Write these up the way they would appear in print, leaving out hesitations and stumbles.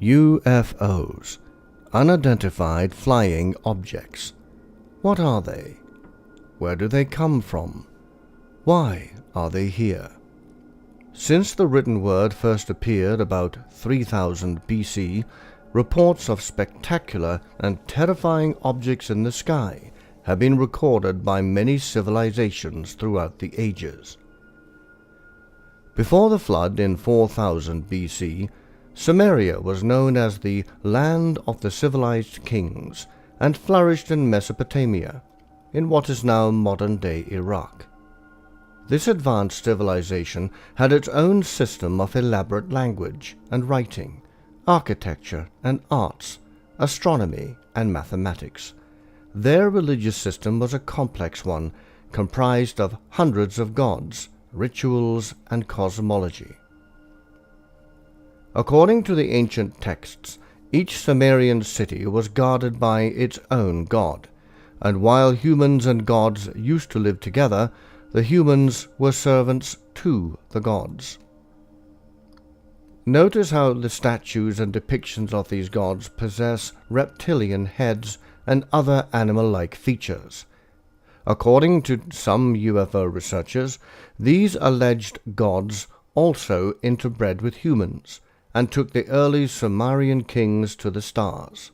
UFOs, unidentified flying objects. What are they? Where do they come from? Why are they here? Since the written word first appeared about 3000 BC, reports of spectacular and terrifying objects in the sky have been recorded by many civilizations throughout the ages. Before the flood in 4000 BC, Sumeria was known as the land of the civilized kings and flourished in Mesopotamia, in what is now modern-day Iraq. This advanced civilization had its own system of elaborate language and writing, architecture and arts, astronomy and mathematics. Their religious system was a complex one, comprised of hundreds of gods, rituals, and cosmology. According to the ancient texts, each Sumerian city was guarded by its own god, and while humans and gods used to live together, the humans were servants to the gods. Notice how the statues and depictions of these gods possess reptilian heads and other animal-like features. According to some UFO researchers, these alleged gods also interbred with humans and took the early Sumerian kings to the stars.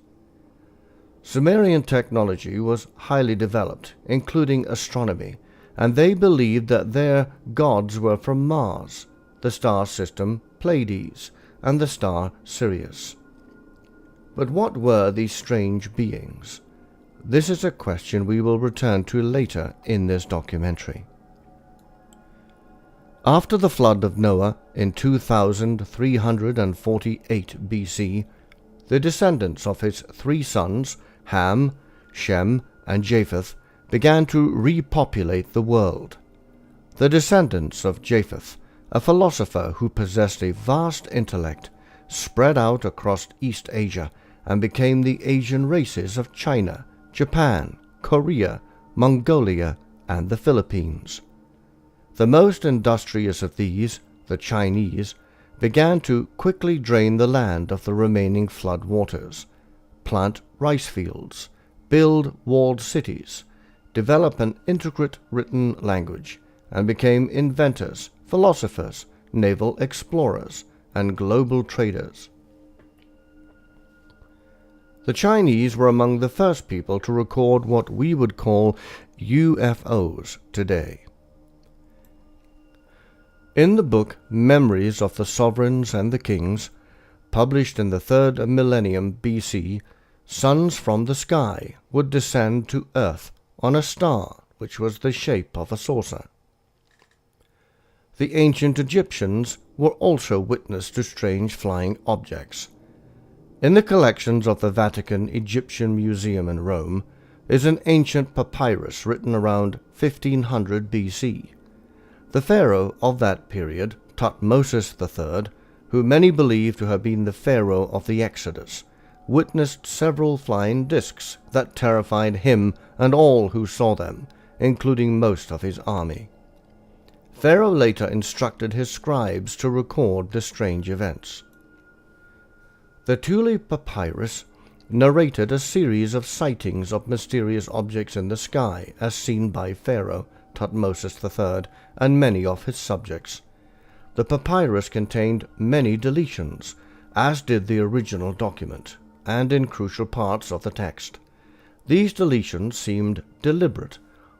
Sumerian technology was highly developed, including astronomy, and they believed that their gods were from Mars, the star system Pleiades, and the star Sirius. But what were these strange beings? This is a question we will return to later in this documentary. After the flood of Noah in 2348 BC, the descendants of his three sons, Ham, Shem, and Japheth, began to repopulate the world. The descendants of Japheth, a philosopher who possessed a vast intellect, spread out across East Asia and became the Asian races of China, Japan, Korea, Mongolia, and the Philippines. The most industrious of these, the Chinese, began to quickly drain the land of the remaining flood waters, plant rice fields, build walled cities, develop an intricate written language, and became inventors, philosophers, naval explorers, and global traders. The Chinese were among the first people to record what we would call UFOs today. In the book Memories of the Sovereigns and the Kings, published in the 3rd millennium BC, suns from the sky would descend to Earth on a star which was the shape of a saucer. The ancient Egyptians were also witness to strange flying objects. In the collections of the Vatican Egyptian Museum in Rome is an ancient papyrus written around 1500 BC. The pharaoh of that period, Thutmose III, who many believe to have been the pharaoh of the Exodus, witnessed several flying discs that terrified him and all who saw them, including most of his army. Pharaoh later instructed his scribes to record the strange events. The Thule Papyrus narrated a series of sightings of mysterious objects in the sky as seen by Pharaoh Thutmose III and many of his subjects. The papyrus contained many deletions, as did the original document, and in crucial parts of the text. These deletions seemed deliberate,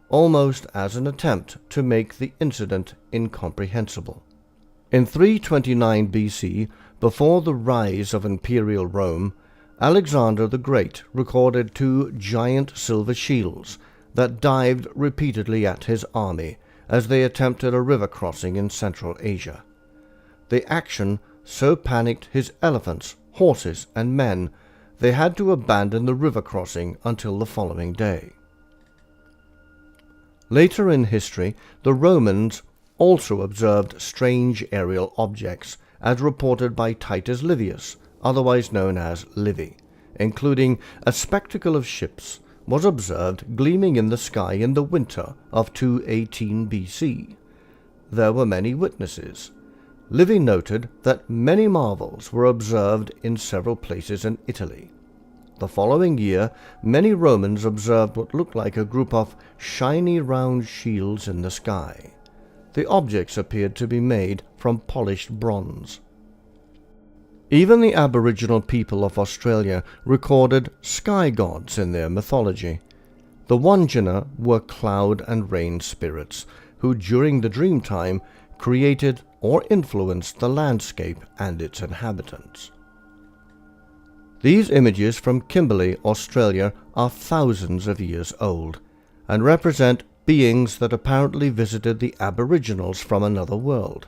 almost as an attempt to make the incident incomprehensible. In 329 BC, before the rise of imperial Rome, Alexander the Great recorded 2 giant silver shields that dived repeatedly at his army as they attempted a river crossing in Central Asia. The action so panicked his elephants, horses, and men, they had to abandon the river crossing until the following day. Later in history, the Romans also observed strange aerial objects, as reported by Titus Livius, otherwise known as Livy, including a spectacle of ships was observed gleaming in the sky in the winter of 218 BC. There were many witnesses. Livy noted that many marvels were observed in several places in Italy. The following year, many Romans observed what looked like a group of shiny round shields in the sky. The objects appeared to be made from polished bronze. Even the Aboriginal people of Australia recorded sky gods in their mythology. The Wandjina were cloud and rain spirits who, during the dream time, created or influenced the landscape and its inhabitants. These images from Kimberley, Australia, are thousands of years old and represent beings that apparently visited the Aboriginals from another world.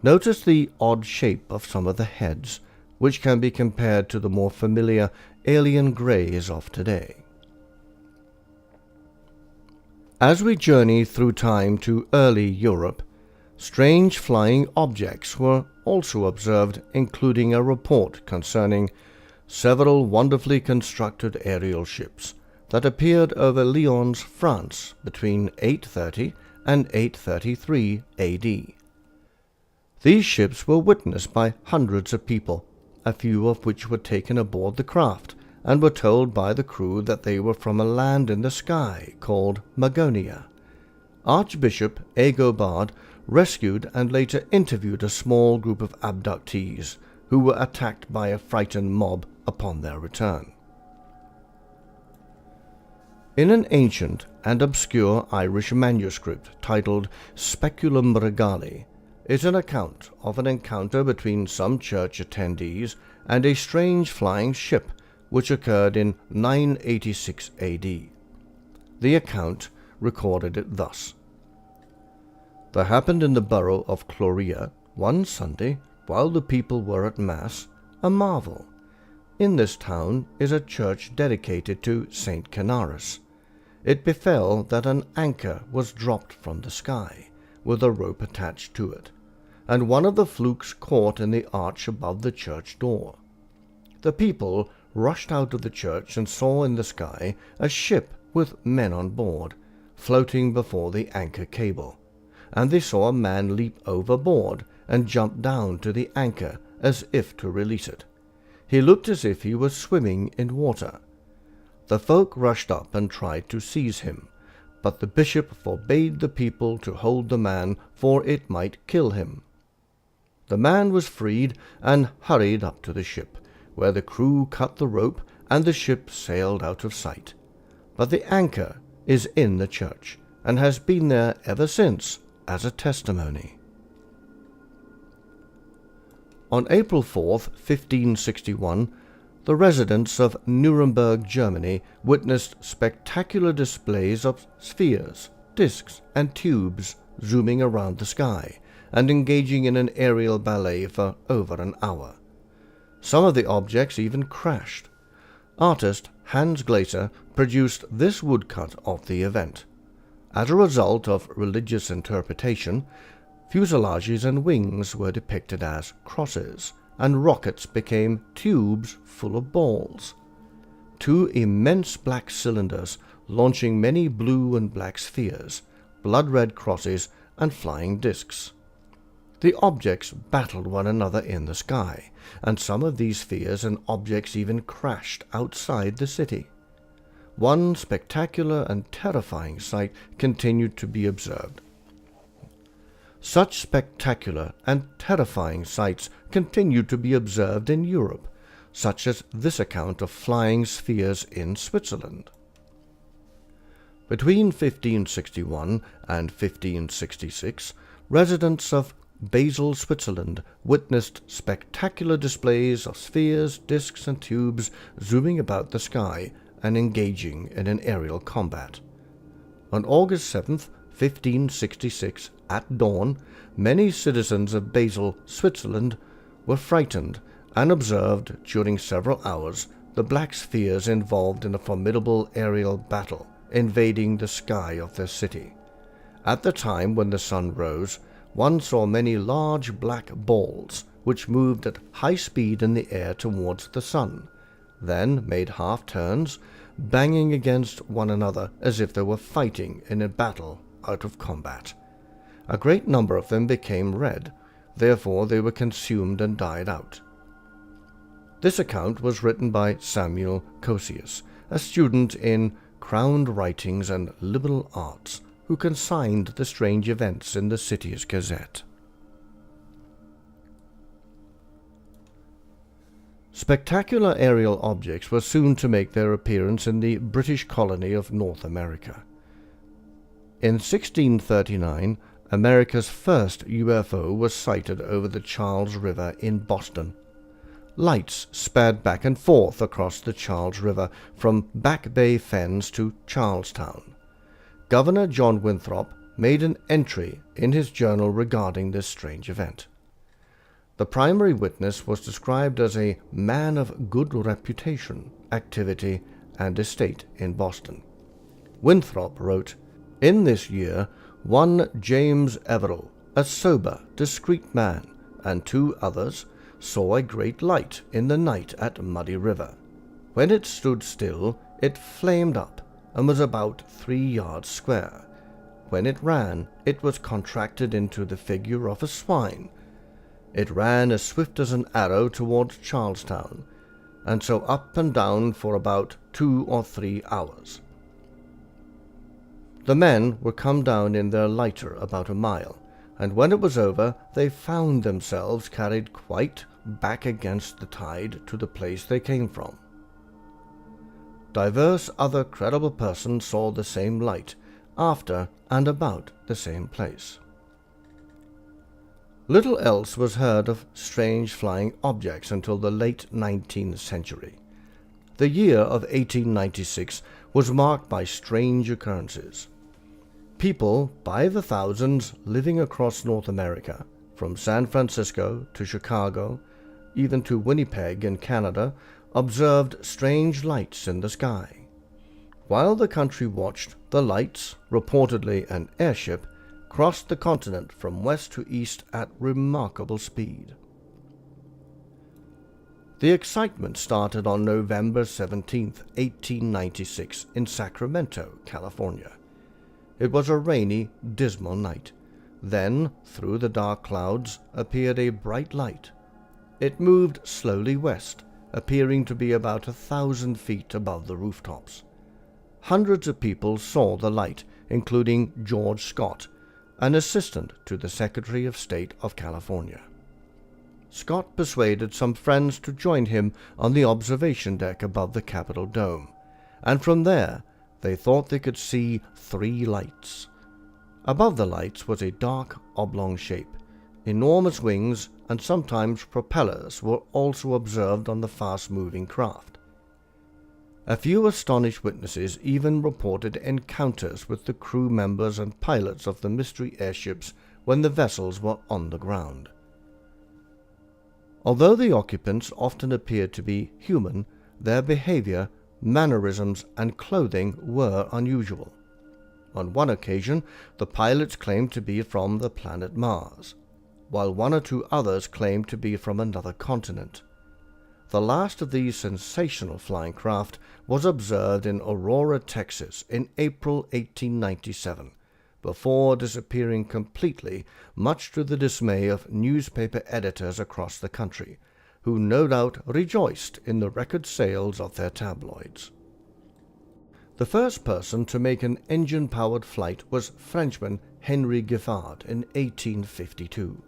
Notice the odd shape of some of the heads, which can be compared to the more familiar alien greys of today. As we journey through time to early Europe, strange flying objects were also observed, including a report concerning several wonderfully constructed aerial ships that appeared over Lyons, France, between 830 and 833 AD. These ships were witnessed by hundreds of people, a few of which were taken aboard the craft, and were told by the crew that they were from a land in the sky called Magonia. Archbishop Agobard rescued and later interviewed a small group of abductees who were attacked by a frightened mob upon their return. In an ancient and obscure Irish manuscript titled Speculum Regale is an account of an encounter between some church attendees and a strange flying ship which occurred in 986 AD. The account recorded it thus. There happened in the borough of Cloria one Sunday, while the people were at Mass, a marvel. In this town is a church dedicated to Saint Canaris. It befell that an anchor was dropped from the sky, with a rope attached to it, and one of the flukes caught in the arch above the church door. The people rushed out of the church and saw in the sky a ship with men on board, floating before the anchor cable, and they saw a man leap overboard and jump down to the anchor as if to release it. He looked as if he was swimming in water. The folk rushed up and tried to seize him, but the bishop forbade the people to hold the man, for it might kill him. The man was freed and hurried up to the ship, where the crew cut the rope and the ship sailed out of sight. But the anchor is in the church, and has been there ever since as a testimony. On April 4th, 1561, the residents of Nuremberg, Germany, witnessed spectacular displays of spheres, discs, and tubes zooming around the sky and engaging in an aerial ballet for over an hour. Some of the objects even crashed. Artist Hans Glaser produced this woodcut of the event. As a result of religious interpretation, fuselages and wings were depicted as crosses, and rockets became tubes full of balls. Two immense black cylinders launching many blue and black spheres, blood-red crosses, and flying discs. The objects battled one another in the sky, and some of these spheres and objects even crashed outside the city. One spectacular and terrifying sight continued to be observed. Such spectacular and terrifying sights continued to be observed in Europe, such as this account of flying spheres in Switzerland. Between 1561 and 1566, residents of Basel, Switzerland, witnessed spectacular displays of spheres, discs, and tubes zooming about the sky and engaging in an aerial combat. On August 7th, 1566, at dawn, many citizens of Basel, Switzerland, were frightened and observed during several hours the black spheres involved in a formidable aerial battle invading the sky of their city. At the time when the sun rose, one saw many large black balls which moved at high speed in the air towards the sun, then made half turns, banging against one another as if they were fighting in a battle out of combat. A great number of them became red, therefore they were consumed and died out. This account was written by Samuel Cosius, a student in crowned writings and liberal arts, who consigned the strange events in the city's gazette. Spectacular aerial objects were soon to make their appearance in the British colony of North America. In 1639, America's first UFO was sighted over the Charles River in Boston. Lights sped back and forth across the Charles River from Back Bay Fens to Charlestown. Governor John Winthrop made an entry in his journal regarding this strange event. The primary witness was described as a man of good reputation, activity, and estate in Boston. Winthrop wrote, "In this year, one James Everell, a sober, discreet man, and 2 others, saw a great light in the night at Muddy River. When it stood still, it flamed up, and was about 3 yards square. When it ran, it was contracted into the figure of a swine. It ran as swift as an arrow towards Charlestown, and so up and down for about 2 or 3 hours. The men were come down in their lighter about a mile, and when it was over, they found themselves carried quite back against the tide to the place they came from. Divers other credible persons saw the same light, after and about the same place." Little else was heard of strange flying objects until the late 19th century. The year of 1896 was marked by strange occurrences. People by the thousands living across North America, from San Francisco to Chicago, even to Winnipeg in Canada, observed strange lights in the sky. While the country watched, the lights, reportedly an airship, crossed the continent from west to east at remarkable speed. The excitement started on November 17, 1896, in Sacramento, California. It was a rainy, dismal night. Then, through the dark clouds, appeared a bright light. It moved slowly west, appearing to be about 1,000 feet above the rooftops. Hundreds of people saw the light, including George Scott, an assistant to the Secretary of State of California. Scott persuaded some friends to join him on the observation deck above the Capitol dome, and from there they thought they could see 3 lights. Above the lights was a dark oblong shape. Enormous wings and sometimes propellers were also observed on the fast-moving craft. A few astonished witnesses even reported encounters with the crew members and pilots of the mystery airships when the vessels were on the ground. Although the occupants often appeared to be human, their behavior, mannerisms, and clothing were unusual. On one occasion, the pilots claimed to be from the planet Mars, while 1 or 2 others claimed to be from another continent. The last of these sensational flying craft was observed in Aurora, Texas, in April 1897, before disappearing completely, much to the dismay of newspaper editors across the country, who no doubt rejoiced in the record sales of their tabloids. The first person to make an engine-powered flight was Frenchman Henri Giffard in 1852.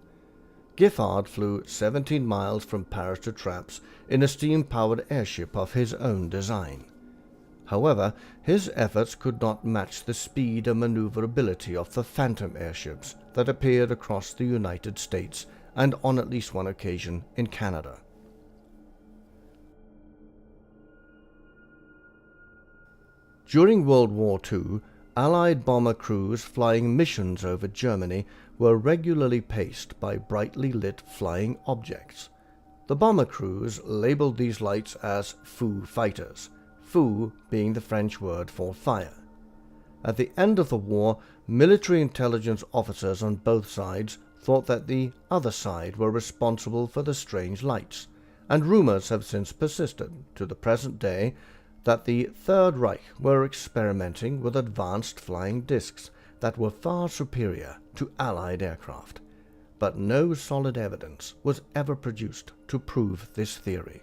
Giffard flew 17 miles from Paris to Trappes in a steam-powered airship of his own design. However, his efforts could not match the speed and maneuverability of the Phantom airships that appeared across the United States and on at least one occasion in Canada. During World War II, Allied bomber crews flying missions over Germany were regularly paced by brightly lit flying objects. The bomber crews labeled these lights as Foo Fighters, Foo being the French word for fire. At the end of the war, military intelligence officers on both sides thought that the other side were responsible for the strange lights, and rumors have since persisted to the present day that the Third Reich were experimenting with advanced flying discs that were far superior to Allied aircraft. but no solid evidence was ever produced to prove this theory.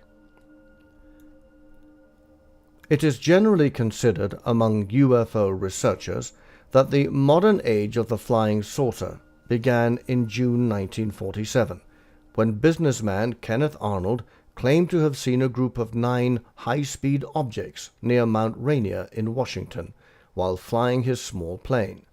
It is generally considered among UFO researchers that the modern age of the flying saucer began in June 1947, when businessman Kenneth Arnold claimed to have seen a group of 9 high-speed objects near Mount Rainier in Washington while flying his small plane.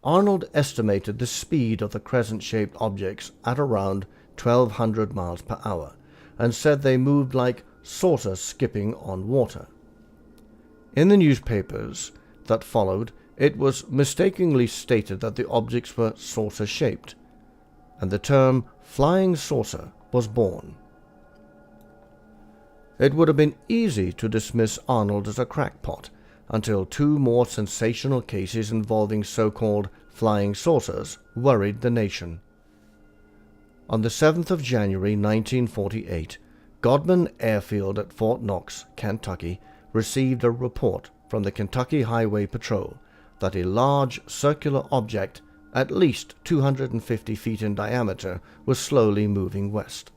Arnold estimated the speed of the crescent-shaped objects at around 1,200 miles per hour and said they moved like saucers skipping on water. In the newspapers that followed, it was mistakenly stated that the objects were saucer-shaped, and the term flying saucer was born. It would have been easy to dismiss Arnold as a crackpot until 2 more sensational cases involving so-called flying saucers worried the nation. On the 7th of January 1948, Godman Airfield at Fort Knox, Kentucky, received a report from the Kentucky Highway Patrol that a large circular object, at least 250 feet in diameter, was slowly moving west.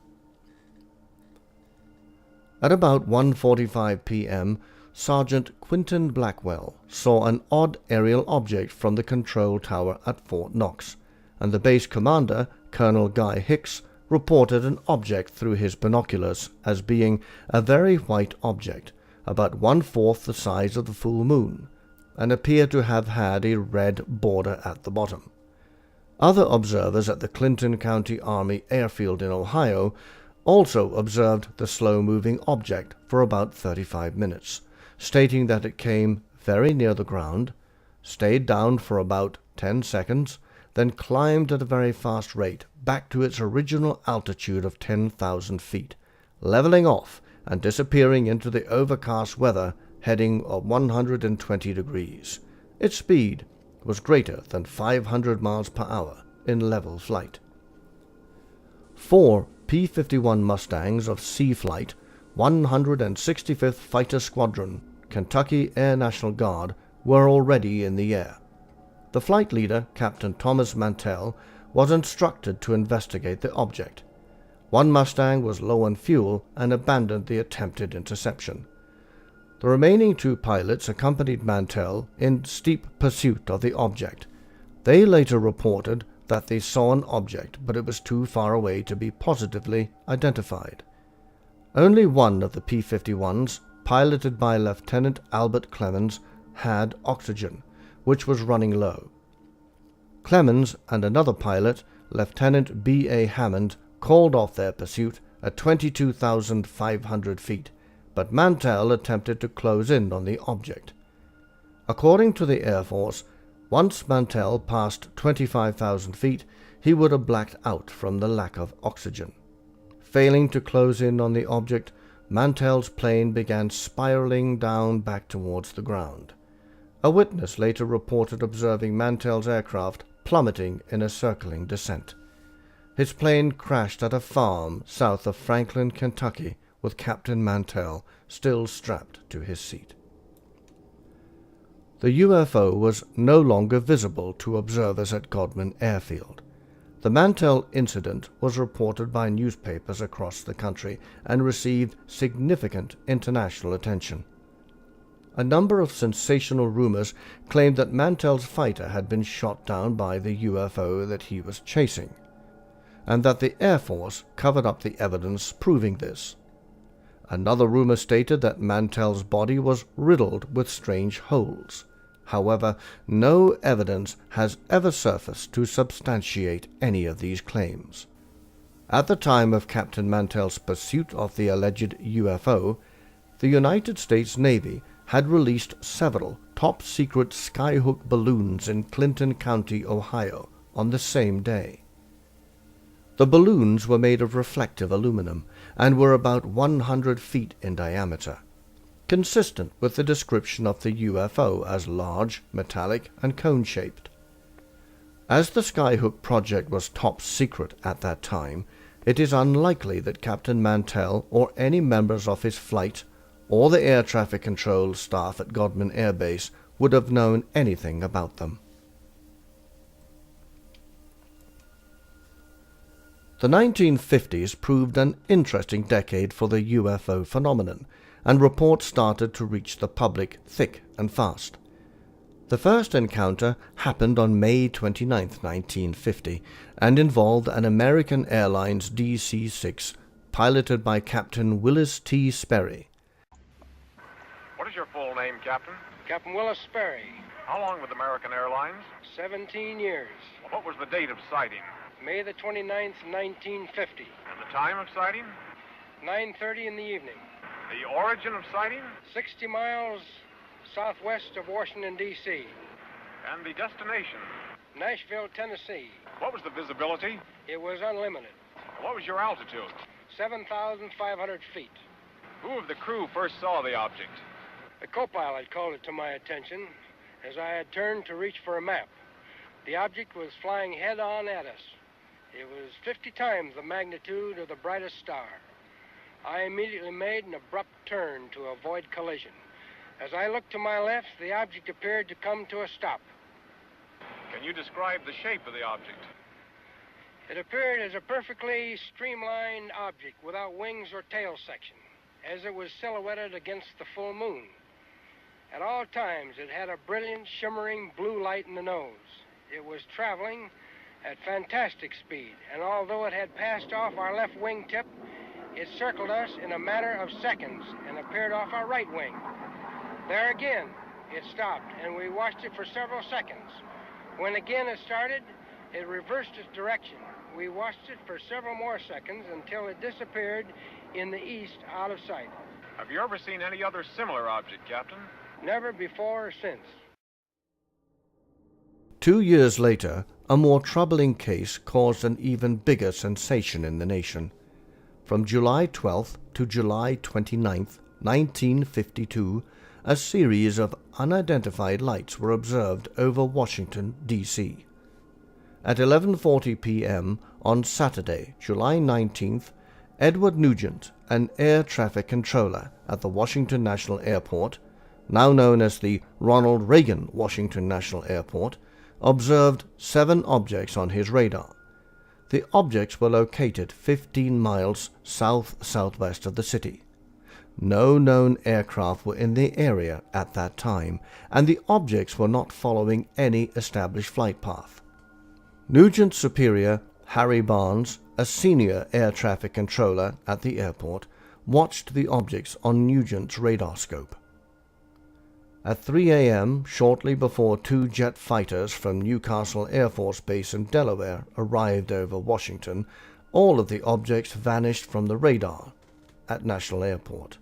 At about 1:45 p.m., Sergeant Quinton Blackwell saw an odd aerial object from the control tower at Fort Knox, and the base commander, Colonel Guy Hicks, reported an object through his binoculars as being a very white object, about 1/4 the size of the full moon, and appeared to have had a red border at the bottom. Other observers at the Clinton County Army Airfield in Ohio also observed the slow-moving object for about 35 minutes, stating that it came very near the ground, stayed down for about 10 seconds, then climbed at a very fast rate back to its original altitude of 10,000 feet, leveling off and disappearing into the overcast weather heading of 120 degrees. Its speed was greater than 500 miles per hour in level flight. 4 P-51 Mustangs of Sea Flight, 165th Fighter Squadron, Kentucky Air National Guard, were already in the air. The flight leader, Captain Thomas Mantell, was instructed to investigate the object. One Mustang was low on fuel and abandoned the attempted interception. The remaining 2 pilots accompanied Mantell in steep pursuit of the object. They later reported that they saw an object, but it was too far away to be positively identified. Only one of the P-51s, piloted by Lieutenant Albert Clemens, had oxygen, which was running low. Clemens and another pilot, Lieutenant B.A. Hammond, called off their pursuit at 22,500 feet, but Mantell attempted to close in on the object. According to the Air Force, once Mantell passed 25,000 feet, he would have blacked out from the lack of oxygen. Failing to close in on the object, Mantell's plane began spiraling down back towards the ground. A witness later reported observing Mantell's aircraft plummeting in a circling descent. His plane crashed at a farm south of Franklin, Kentucky, with Captain Mantell still strapped to his seat. The UFO was no longer visible to observers at Godman Airfield. The Mantell incident was reported by newspapers across the country and received significant international attention. A number of sensational rumors claimed that Mantell's fighter had been shot down by the UFO that he was chasing, and that the Air Force covered up the evidence proving this. Another rumor stated that Mantell's body was riddled with strange holes. However, no evidence has ever surfaced to substantiate any of these claims. At the time of Captain Mantell's pursuit of the alleged UFO, the United States Navy had released several top-secret skyhook balloons in Clinton County, Ohio, on the same day. The balloons were made of reflective aluminum and were about 100 feet in diameter, consistent with the description of the UFO as large, metallic, and cone-shaped. As the Skyhook project was top secret at that time, it is unlikely that Captain Mantell or any members of his flight or the air traffic control staff at Godman Air Base would have known anything about them. The 1950s proved an interesting decade for the UFO phenomenon, and reports started to reach the public thick and fast. The first encounter happened on May 29, 1950, and involved an American Airlines DC-6 piloted by Captain Willis T. Sperry. What is your full name, Captain? Captain Willis Sperry. How long with American Airlines? 17 years. What was the date of sighting? May the 29th, 1950. And the time of sighting? 9:30 in the evening. The origin of sighting? 60 miles southwest of Washington, D.C. And the destination? Nashville, Tennessee. What was the visibility? It was unlimited. What was your altitude? 7,500 feet. Who of the crew first saw the object? The co-pilot called it to my attention as I had turned to reach for a map. The object was flying head-on at us. It was 50 times the magnitude of the brightest star. I immediately made an abrupt turn to avoid collision. As I looked to my left, the object appeared to come to a stop. Can you describe the shape of the object? It appeared as a perfectly streamlined object without wings or tail section, as it was silhouetted against the full moon. At all times, it had a brilliant, shimmering blue light in the nose. It was traveling at fantastic speed, and although it had passed off our left wingtip, it circled us in a matter of seconds and appeared off our right wing. There again, it stopped, and we watched it for several seconds. When again it started, it reversed its direction. We watched it for several more seconds until it disappeared in the east out of sight. Have you ever seen any other similar object, Captain? Never before or since. 2 years later, a more troubling case caused an even bigger sensation in the nation. From July 12th to July 29th, 1952, a series of unidentified lights were observed over Washington, D.C. At 11:40 p.m. on Saturday, July 19th, Edward Nugent, an air traffic controller at the Washington National Airport, now known as the Ronald Reagan Washington National Airport, observed 7 objects on his radar. The objects were located 15 miles south-southwest of the city. No known aircraft were in the area at that time, and the objects were not following any established flight path. Nugent's superior, Harry Barnes, a senior air traffic controller at the airport, watched the objects on Nugent's radar scope. At 3 a.m., shortly before 2 jet fighters from Newcastle Air Force Base in Delaware arrived over Washington, all of the objects vanished from the radar at National Airport.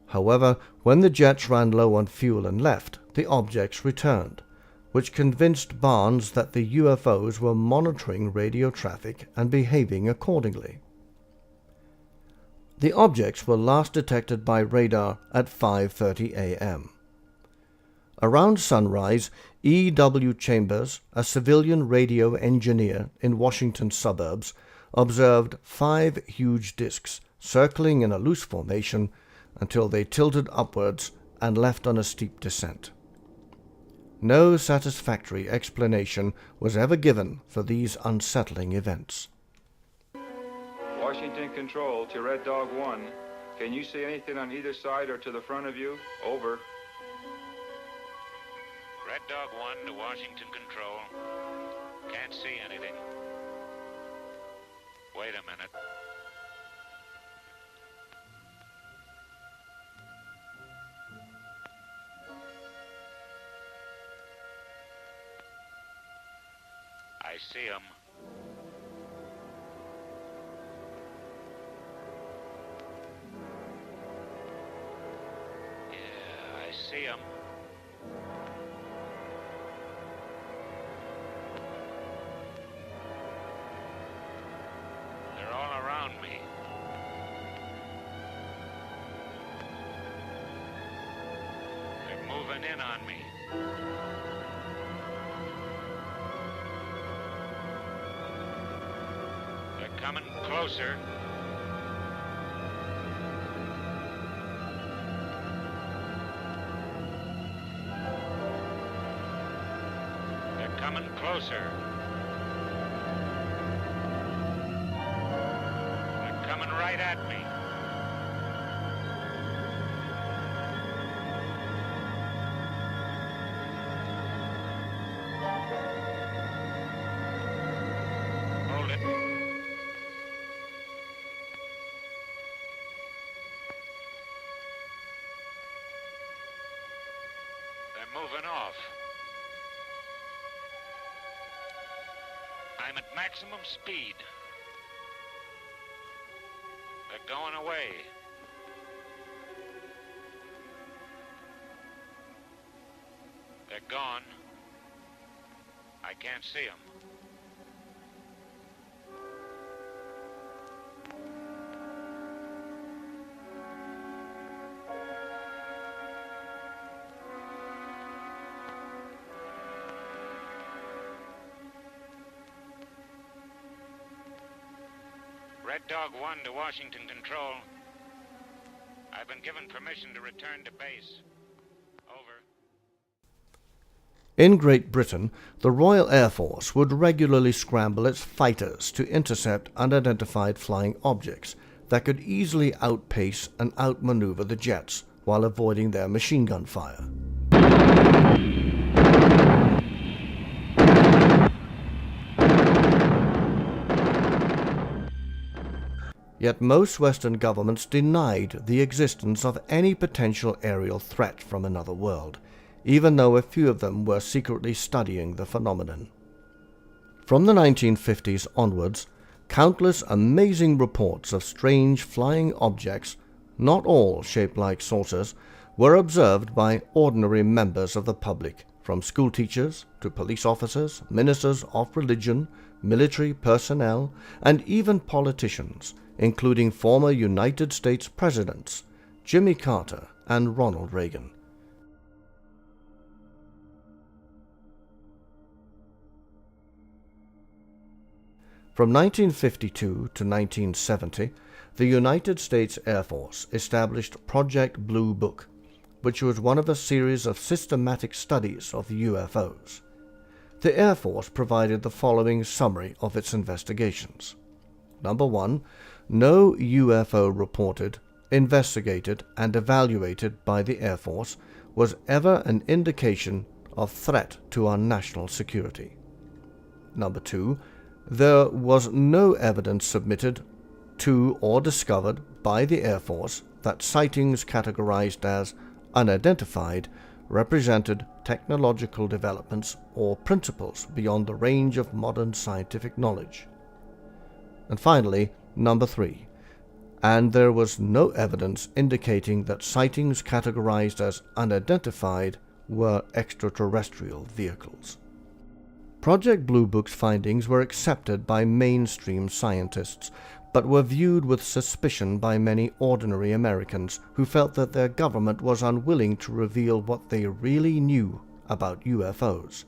However, when the jets ran low on fuel and left, the objects returned, which convinced Barnes that the UFOs were monitoring radio traffic and behaving accordingly. The objects were last detected by radar at 5:30 a.m. Around sunrise, E.W. Chambers, a civilian radio engineer in Washington suburbs, observed 5 huge disks circling in a loose formation until they tilted upwards and left on a steep descent. No satisfactory explanation was ever given for these unsettling events. Washington Control to Red Dog 1. Can you see anything on either side or to the front of you? Over. Red Dog 1 to Washington Control. Can't see anything. Wait a minute. I see him. Yeah, I see him. They're all around me. They're moving in on me. They're coming closer. They're coming closer. right at me. Hold it. They're moving off. I'm at maximum speed. They're going away. They're gone. I can't see them. Red Dog 1 to Washington Control. I've been given permission to return to base. Over. In Great Britain, the Royal Air Force would regularly scramble its fighters to intercept unidentified flying objects that could easily outpace and outmaneuver the jets while avoiding their machine gun fire. Yet most Western governments denied the existence of any potential aerial threat from another world, even though a few of them were secretly studying the phenomenon. From the 1950s onwards, countless amazing reports of strange flying objects, not all shaped like saucers, were observed by ordinary members of the public, from schoolteachers to police officers, ministers of religion, military personnel, and even politicians, including former United States presidents Jimmy Carter and Ronald Reagan. From 1952 to 1970, the United States Air Force established Project Blue Book, which was one of a series of systematic studies of UFOs. The Air Force provided the following summary of its investigations. Number 1. No UFO reported, investigated, and evaluated by the Air Force was ever an indication of threat to our national security. Number 2. There was no evidence submitted to or discovered by the Air Force that sightings categorized as unidentified represented technological developments or principles beyond the range of modern scientific knowledge. And finally, number 3, and there was no evidence indicating that sightings categorized as unidentified were extraterrestrial vehicles. Project Blue Book's findings were accepted by mainstream scientists, but were viewed with suspicion by many ordinary Americans who felt that their government was unwilling to reveal what they really knew about UFOs.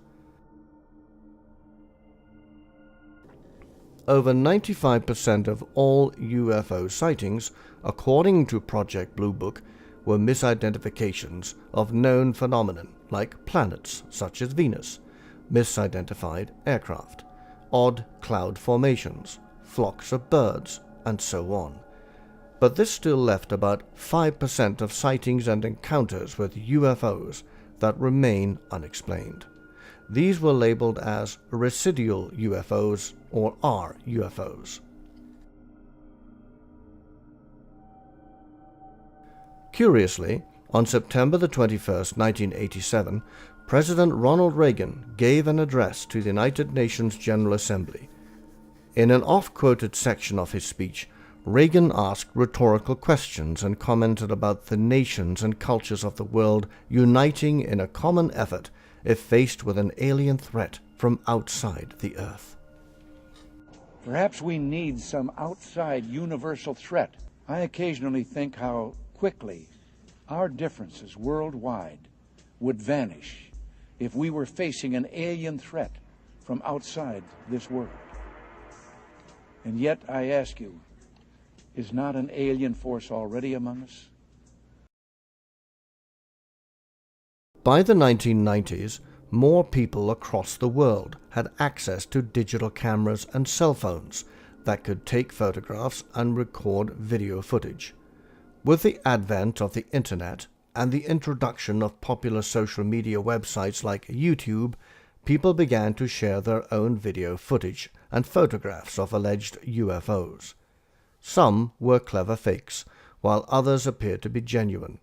Over 95% of all UFO sightings, according to Project Blue Book, were misidentifications of known phenomena like planets such as Venus, misidentified aircraft, odd cloud formations, flocks of birds, and so on. But this still left about 5% of sightings and encounters with UFOs that remain unexplained. These were labeled as residual UFOs or RUFOs. Curiously, on September the 21st, 1987, President Ronald Reagan gave an address to the United Nations General Assembly. In an oft-quoted section of his speech, Reagan asked rhetorical questions and commented about the nations and cultures of the world uniting in a common effort if faced with an alien threat from outside the Earth. Perhaps we need some outside universal threat. I occasionally think how quickly our differences worldwide would vanish if we were facing an alien threat from outside this world. And yet, I ask you, is not an alien force already among us? By the 1990s, more people across the world had access to digital cameras and cell phones that could take photographs and record video footage. With the advent of the internet and the introduction of popular social media websites like YouTube, people began to share their own video footage and photographs of alleged UFOs. Some were clever fakes, while others appeared to be genuine.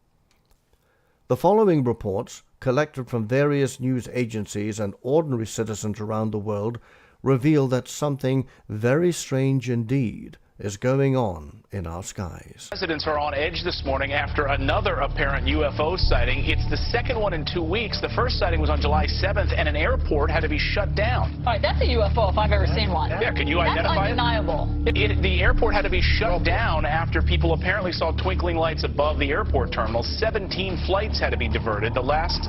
The following reports, collected from various news agencies and ordinary citizens around the world, reveal that something very strange indeed is going on in our skies. Residents are on edge this morning after another apparent UFO sighting. It's the second one in 2 weeks. The first sighting was on July 7th, and an airport had to be shut down. All right, that's a UFO if I've ever seen one. Yeah, can you identify it? That's undeniable. The airport had to be shut down after people apparently saw twinkling lights above the airport terminal. 17 flights had to be diverted. The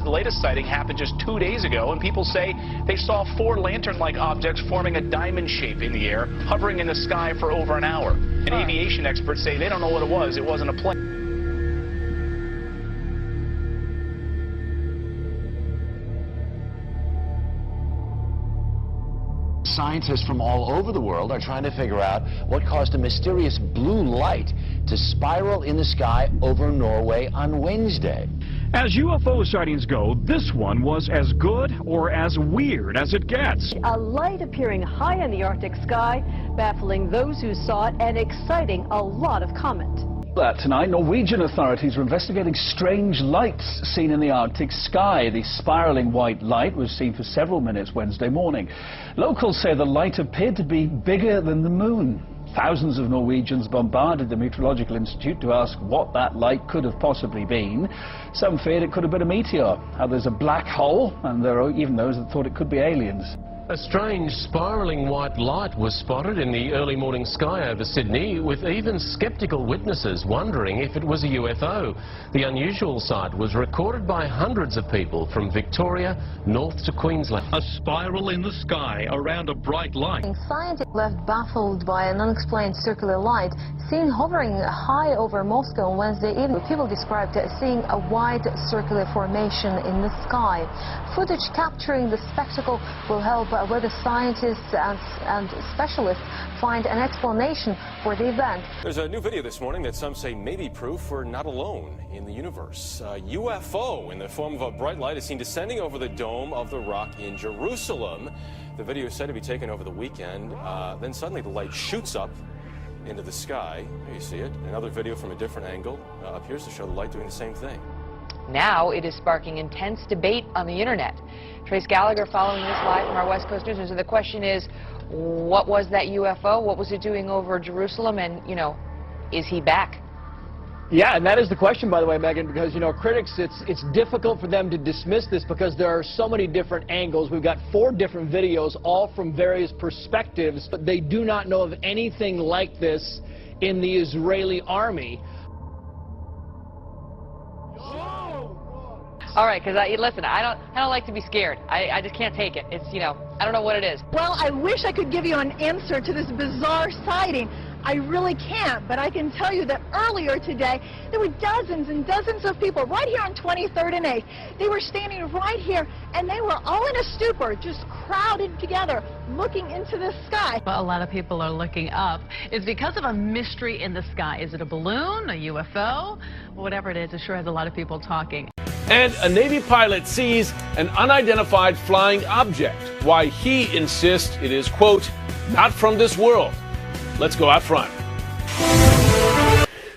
latest sighting happened just 2 days ago, and people say they saw 4 lantern-like objects forming a diamond shape in the air, hovering in the sky for over an hour. And aviation experts say they don't know what it was. It wasn't a plane. Scientists from all over the world are trying to figure out what caused a mysterious blue light to spiral in the sky over Norway on Wednesday. As UFO sightings go, this one was as good or as weird as it gets. A light appearing high in the Arctic sky, baffling those who saw it and exciting a lot of comment. Tonight, Norwegian authorities are investigating strange lights seen in the Arctic sky. The spiraling white light was seen for several minutes Wednesday morning. Locals say the light appeared to be bigger than the moon. Thousands of Norwegians bombarded the Meteorological Institute to ask what that light could have possibly been. Some feared it could have been a meteor, others a black hole, and there are even those that thought it could be aliens. A strange spiralling white light was spotted in the early morning sky over Sydney, with even sceptical witnesses wondering if it was a UFO. The unusual sight was recorded by hundreds of people from Victoria north to Queensland. A spiral in the sky around a bright light. Scientists left baffled by an unexplained circular light seen hovering high over Moscow on Wednesday evening. People described seeing a wide circular formation in the sky. Footage capturing the spectacle will help whether scientists and specialists find an explanation for the event. There's a new video this morning that some say may be proof we're not alone in the universe. A UFO in the form of a bright light is seen descending over the Dome of the Rock in Jerusalem. The video is said to be taken over the weekend. Then suddenly the light shoots up into the sky. There you see it. Another video from a different angle appears to show the light doing the same thing. Now it is sparking intense debate on the internet. Trace Gallagher following this live from our West Coast News. So the question is, what was that UFO? What was it doing over Jerusalem? And, you know, is he back? Yeah, and that is the question, by the way, Megan, because, you know, critics, it's difficult for them to dismiss this because there are so many different angles. We've got 4 different videos, all from various perspectives, but they do not know of anything like this in the Israeli army. All right, because listen, I don't like to be scared. I just can't take it. It's, you know, I don't know what it is. Well, I wish I could give you an answer to this bizarre sighting. I really can't, but I can tell you that earlier today, there were dozens and dozens of people right here on 23rd and 8th. They were standing right here, and they were all in a stupor, just crowded together, looking into the sky. Well, a lot of people are looking up. It's because of a mystery in the sky. Is it a balloon, a UFO? Whatever it is, it sure has a lot of people talking. And a Navy pilot sees an unidentified flying object. Why he insists it is, quote, not from this world. Let's go out front.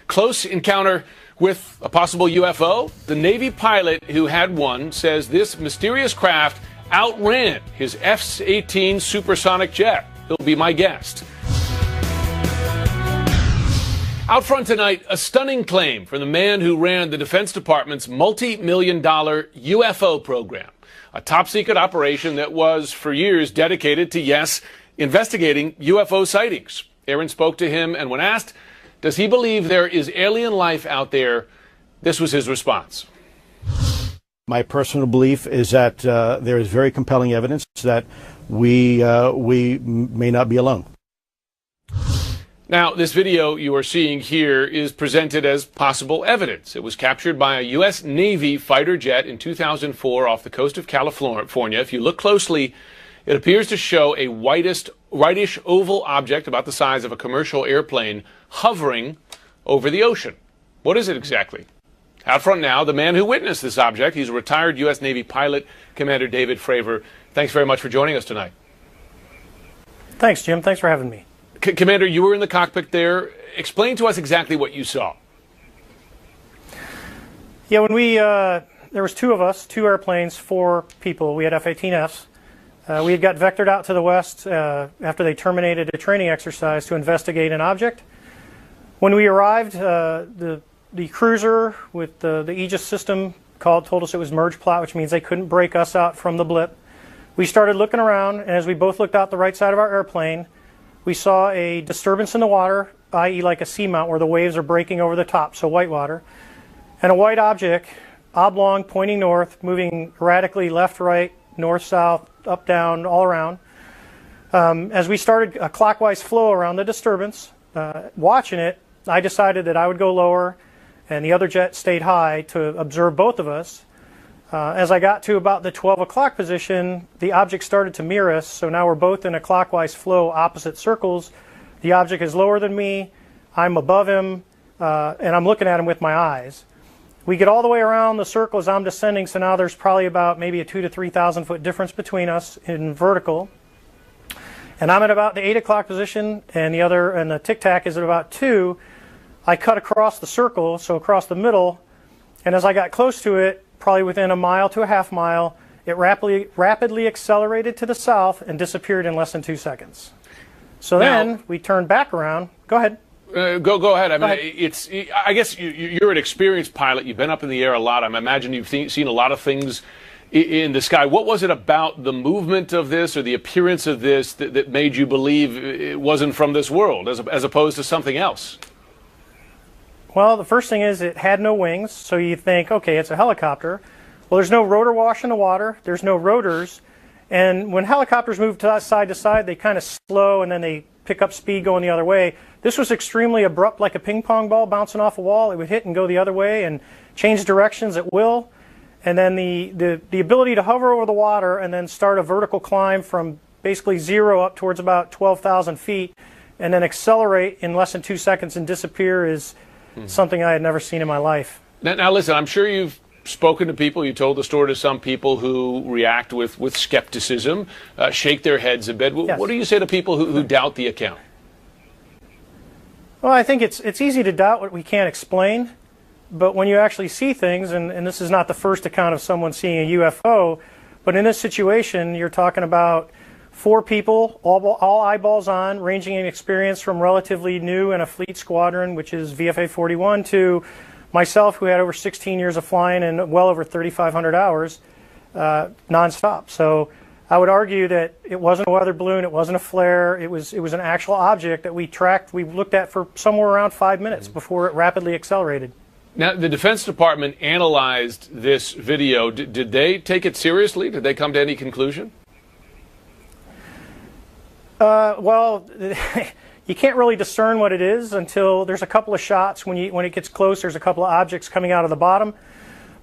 Close encounter with a possible UFO. The Navy pilot who had one says this mysterious craft outran his F-18 supersonic jet. He'll be my guest. Out front tonight, a stunning claim from the man who ran the Defense Department's multi-million-dollar UFO program, a top-secret operation that was, for years, dedicated to, yes, investigating UFO sightings. Aaron spoke to him, and when asked, does he believe there is alien life out there, this was his response. My personal belief is that there is very compelling evidence that we may not be alone. Now, this video you are seeing here is presented as possible evidence. It was captured by a U.S. Navy fighter jet in 2004 off the coast of California. If you look closely, It appears to show a whitish oval object about the size of a commercial airplane hovering over the ocean. What is it exactly? Out front now, the man who witnessed this object. He's a retired U.S. Navy pilot, Commander David Fravor. Thanks very much for joining us tonight. Thanks, Jim. Thanks for having me. Commander, you were in the cockpit there. Explain to us exactly what you saw. Yeah, when there was two of us, two airplanes, four people. We had F-18Fs. We had got vectored out to the west after they terminated a training exercise to investigate an object. When we arrived, the cruiser with the Aegis system told us it was merge plot, which means they couldn't break us out from the blip. We started looking around, and as we both looked out the right side of our airplane, we saw a disturbance in the water, i.e. like a seamount where the waves are breaking over the top, so white water, and a white object, oblong, pointing north, moving erratically left, right, north, south, up, down, all around. As we started a clockwise flow around the disturbance, watching it, I decided that I would go lower and the other jet stayed high to observe both of us. As I got to about the 12 o'clock position, the object started to mirror us, so now we're both in a clockwise flow, opposite circles. The object is lower than me, I'm above him, and I'm looking at him with my eyes. We get all the way around the circle as I'm descending, so now there's probably about maybe a 2,000 to 3,000 foot difference between us in vertical. And I'm at about the 8 o'clock position, and the tic-tac is at about 2. I cut across the circle, so across the middle, and as I got close to it, probably within a mile to a half mile, it rapidly accelerated to the south and disappeared in less than 2 seconds. So then we turned back around. Go ahead. Go ahead. I mean, I guess you're an experienced pilot. You've been up in the air a lot. I imagine you've seen a lot of things in the sky. What was it about the movement of this or the appearance of this that made you believe it wasn't from this world as opposed to something else? Well, the first thing is it had no wings, so you think, okay, it's a helicopter. Well, there's no rotor wash in the water. There's no rotors. And when helicopters move side to side, they kind of slow and then they pick up speed going the other way. This was extremely abrupt, like a ping pong ball bouncing off a wall. It would hit and go the other way and change directions at will. And then the ability to hover over the water and then start a vertical climb from basically 0 up towards about 12,000 feet and then accelerate in less than 2 seconds and disappear is something I had never seen in my life. Now listen, I'm sure you've spoken to people, you told the story to some people who react with skepticism, shake their heads a bit. Yes. What do you say to people who doubt the account? Well, I think it's easy to doubt what we can't explain, but when you actually see things, and this is not the first account of someone seeing a UFO, but in this situation, you're talking about 4 people, all eyeballs on, ranging in experience from relatively new in a fleet squadron, which is VFA 41, to myself, who had over 16 years of flying and well over 3,500 hours nonstop. So I would argue that it wasn't a weather balloon, it wasn't a flare, it was an actual object that we looked at for somewhere around 5 minutes before it rapidly accelerated. Now, the Defense Department analyzed this video. Did they take it seriously? Did they come to any conclusion? Well, you can't really discern what it is until there's a couple of shots. When it gets close, there's a couple of objects coming out of the bottom.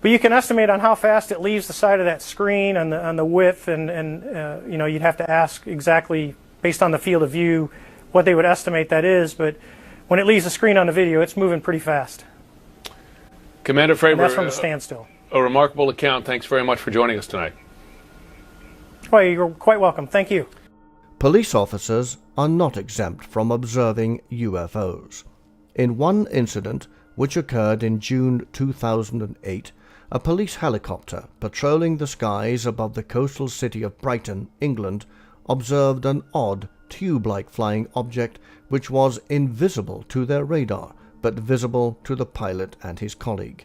But you can estimate on how fast it leaves the side of that screen and the width, and you know, you'd have to ask exactly based on the field of view what they would estimate that is. But when it leaves the screen on the video, it's moving pretty fast. Commander Fravor, and that's from a standstill. A remarkable account. Thanks very much for joining us tonight. Well, you're quite welcome. Thank you. Police officers are not exempt from observing UFOs. In one incident, which occurred in June 2008, a police helicopter patrolling the skies above the coastal city of Brighton, England, observed an odd, tube-like flying object which was invisible to their radar, but visible to the pilot and his colleague.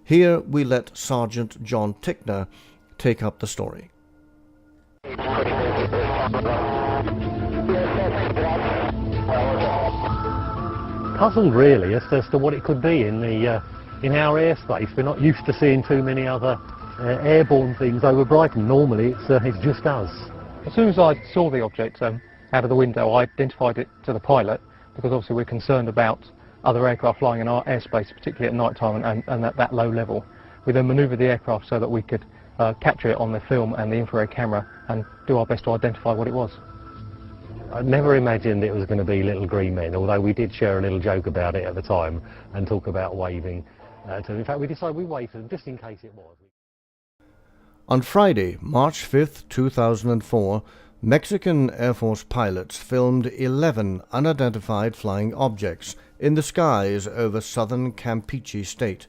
Here we let Sergeant John Tickner take up the story. Puzzled really as to what it could be in our airspace. We're not used to seeing too many other airborne things over Brighton. Normally it's just us. As soon as I saw the object out of the window, I identified it to the pilot, because obviously we're concerned about other aircraft flying in our airspace, particularly at night time and at that low level. We then manoeuvred the aircraft so that we could capture it on the film and the infrared camera and do our best to identify what it was. I never imagined it was going to be little green men, although we did share a little joke about it at the time and talk about waving. In fact, we decided we waved them just in case it was. On Friday, March 5, 2004, Mexican Air Force pilots filmed 11 unidentified flying objects in the skies over southern Campeche state,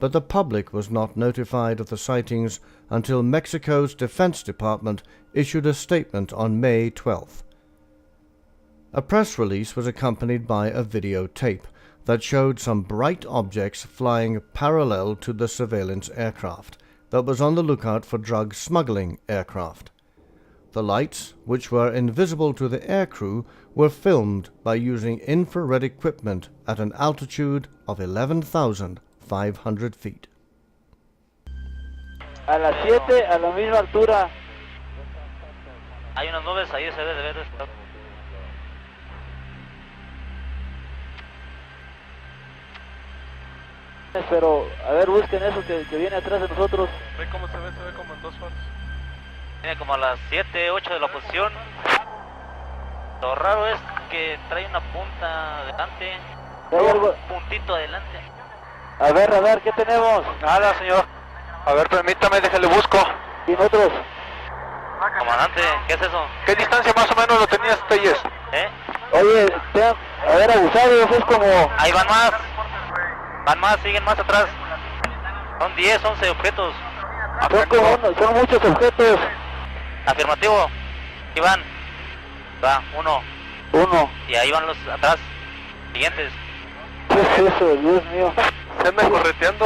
but the public was not notified of the sightings until Mexico's Defense Department issued a statement on May 12th. A press release was accompanied by a videotape that showed some bright objects flying parallel to the surveillance aircraft that was on the lookout for drug smuggling aircraft. The lights, which were invisible to the aircrew, were filmed by using infrared equipment at an altitude of 11,500 feet. A las 7, a la misma altura. Hay unas nubes ahí, se debe de estar. Pero, a ver, busquen eso que viene atrás de nosotros. Ve cómo se ve como en dos fotos. Viene como a las 7, 8 de la posición. Lo raro es que trae una punta adelante. Un puntito adelante. A ver, radar, ¿qué tenemos? Nada, señor. A ver, permítame, déjale busco. ¿Y nosotros? Comandante, ¿qué es eso? ¿Qué distancia más o menos lo tenías, Telles? Oye, a ver, abusados, es como... Ahí van más. Van más, siguen más atrás. Son 10, 11 objetos. Son muchos objetos. Afirmativo. Ahí van. Va, uno. Y ahí van los atrás. Siguientes. ¿Qué es eso, Dios mío? ¿Se anda correteando?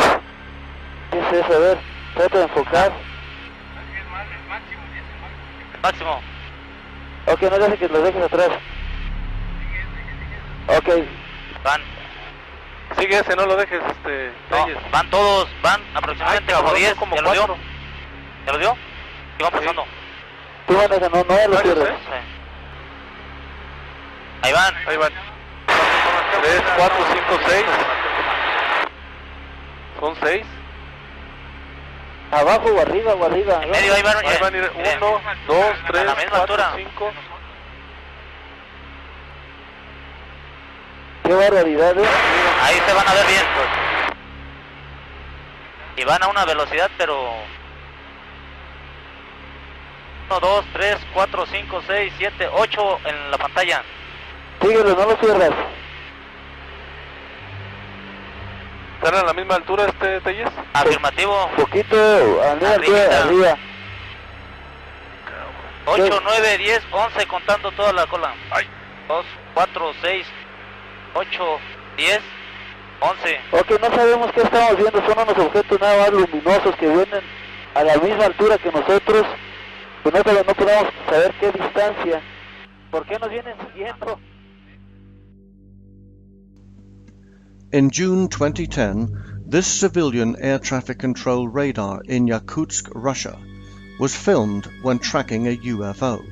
¿Qué es eso? A ver, trata de enfocar. Máximo. Ok, no dejes que los dejes atrás. Ok. Van. Sigue ese, no lo dejes, no, van todos, van aproximadamente como 10, como ¿ya 4. Lo dio? ¿Ya lo dio? ¿Qué van pasando? Tú van ese, no lo cierres. Sí. Ahí van. 3, 4, 5, 6. Son 6. ¿Abajo o arriba o arriba? En medio, ahí van a ir 1, 2, 3, 4, 5. Qué barbaridad, Ahí se van a ver bien. Y van a una velocidad, pero... 1, 2, 3, 4, 5, 6, 7, 8 en la pantalla. Síguelo, no lo cierras. ¿Están a la misma altura, Telles? Afirmativo. Poquito, arriba. 8, 9, 10, 11 contando toda la cola. 2, 4, 6, 8, 10, 11. Ok, no sabemos qué estamos viendo, son unos objetos nada más luminosos que vienen a la misma altura que nosotros, pero no podemos saber qué distancia. ¿Por qué nos vienen siguiendo? In June 2010, this civilian air traffic control radar in Yakutsk, Russia, was filmed when tracking a UFO.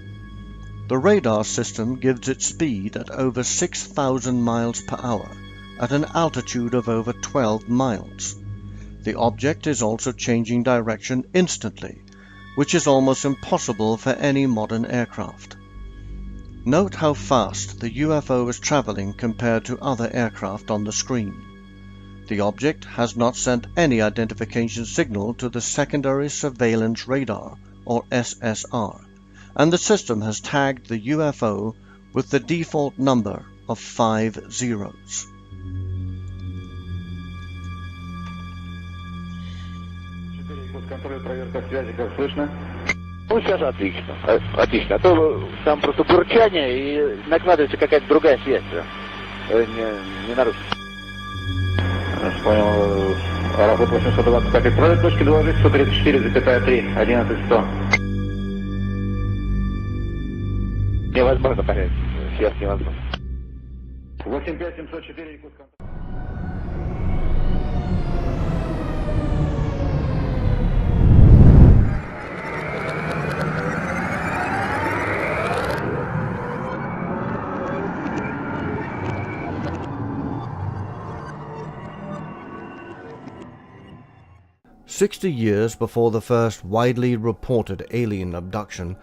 The radar system gives its speed at over 6,000 miles per hour, at an altitude of over 12 miles. The object is also changing direction instantly, which is almost impossible for any modern aircraft. Note how fast the UFO is traveling compared to other aircraft on the screen. The object has not sent any identification signal to the Secondary Surveillance Radar, or SSR, and the system has tagged the UFO with the default number of 5 zeros. Ну, сейчас отлично. Отлично. А то там просто бурчание и накладывается какая-то другая связь. Не нарушится. Понял. Аэрофлот 825 отправить точки доложить 134,3, 11-100. Невозможно понять. Сейчас невозможно. 85704 Якутска. 60 years before the first widely reported alien abduction,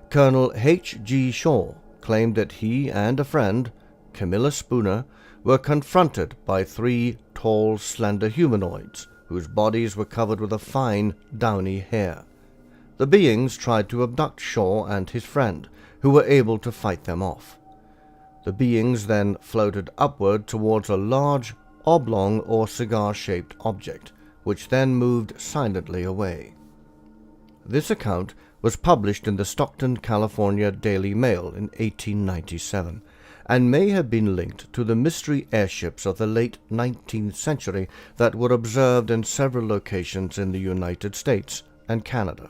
Colonel H.G. Shaw claimed that he and a friend, Camilla Spooner, were confronted by 3 tall, slender humanoids whose bodies were covered with a fine, downy hair. The beings tried to abduct Shaw and his friend, who were able to fight them off. The beings then floated upward towards a large, oblong or cigar-shaped object, which then moved silently away. This account was published in the Stockton, California Daily Mail in 1897, and may have been linked to the mystery airships of the late 19th century that were observed in several locations in the United States and Canada.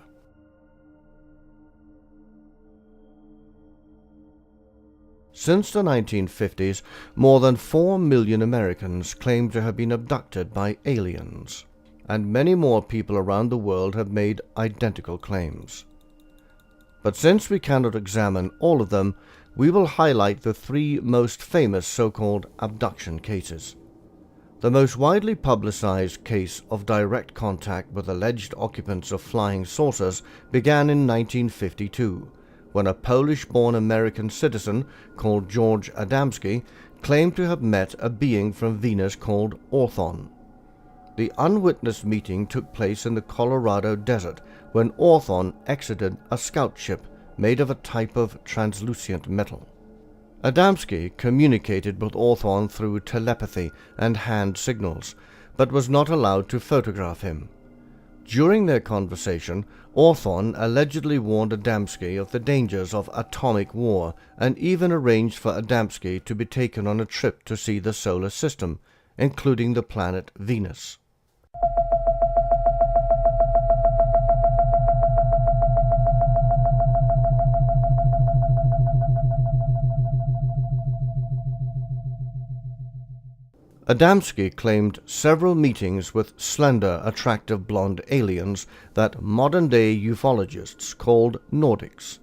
Since the 1950s, more than 4 million Americans claim to have been abducted by aliens, and many more people around the world have made identical claims. But since we cannot examine all of them, we will highlight the 3 most famous so-called abduction cases. The most widely publicized case of direct contact with alleged occupants of flying saucers began in 1952, when a Polish-born American citizen called George Adamski claimed to have met a being from Venus called Orthon. The unwitnessed meeting took place in the Colorado desert when Orthon exited a scout ship made of a type of translucent metal. Adamski communicated with Orthon through telepathy and hand signals, but was not allowed to photograph him. During their conversation, Orthon allegedly warned Adamski of the dangers of atomic war and even arranged for Adamski to be taken on a trip to see the solar system, including the planet Venus. Adamski claimed several meetings with slender, attractive blonde aliens that modern-day ufologists called Nordics.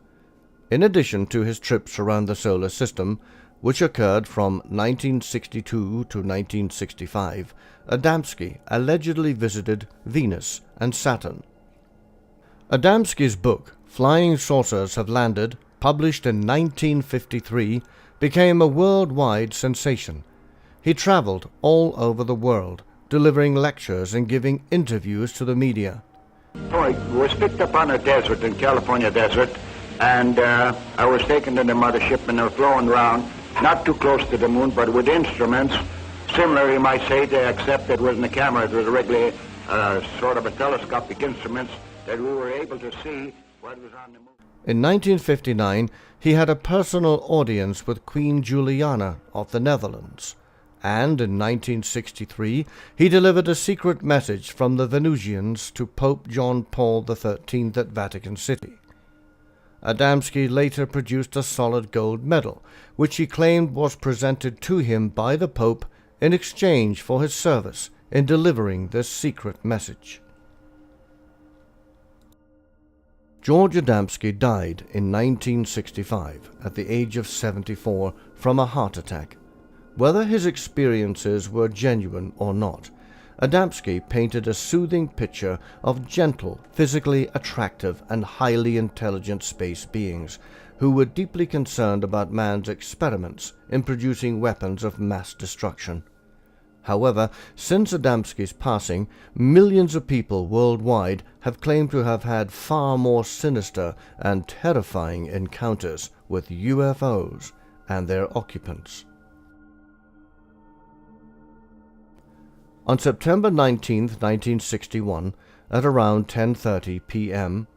In addition to his trips around the solar system, which occurred from 1962 to 1965, Adamski allegedly visited Venus and Saturn. Adamski's book, Flying Saucers Have Landed, published in 1953, became a worldwide sensation. He traveled all over the world, delivering lectures and giving interviews to the media. I was picked up on a desert, in California desert, and I was taken to the mothership and they were flown around, not too close to the moon, but with instruments, similar, you might say, except it wasn't a camera, it was regularly sort of a telescopic instruments that we were able to see what was on the moon. In 1959, he had a personal audience with Queen Juliana of the Netherlands. And in 1963, he delivered a secret message from the Venusians to Pope John Paul XIII at Vatican City. Adamski later produced a solid gold medal, which he claimed was presented to him by the Pope in exchange for his service in delivering this secret message. George Adamski died in 1965 at the age of 74 from a heart attack. Whether his experiences were genuine or not, Adamski painted a soothing picture of gentle, physically attractive, and highly intelligent space beings who were deeply concerned about man's experiments in producing weapons of mass destruction. However, since Adamski's passing, millions of people worldwide have claimed to have had far more sinister and terrifying encounters with UFOs and their occupants. On September 19, 1961, at around 10:30 p.m.,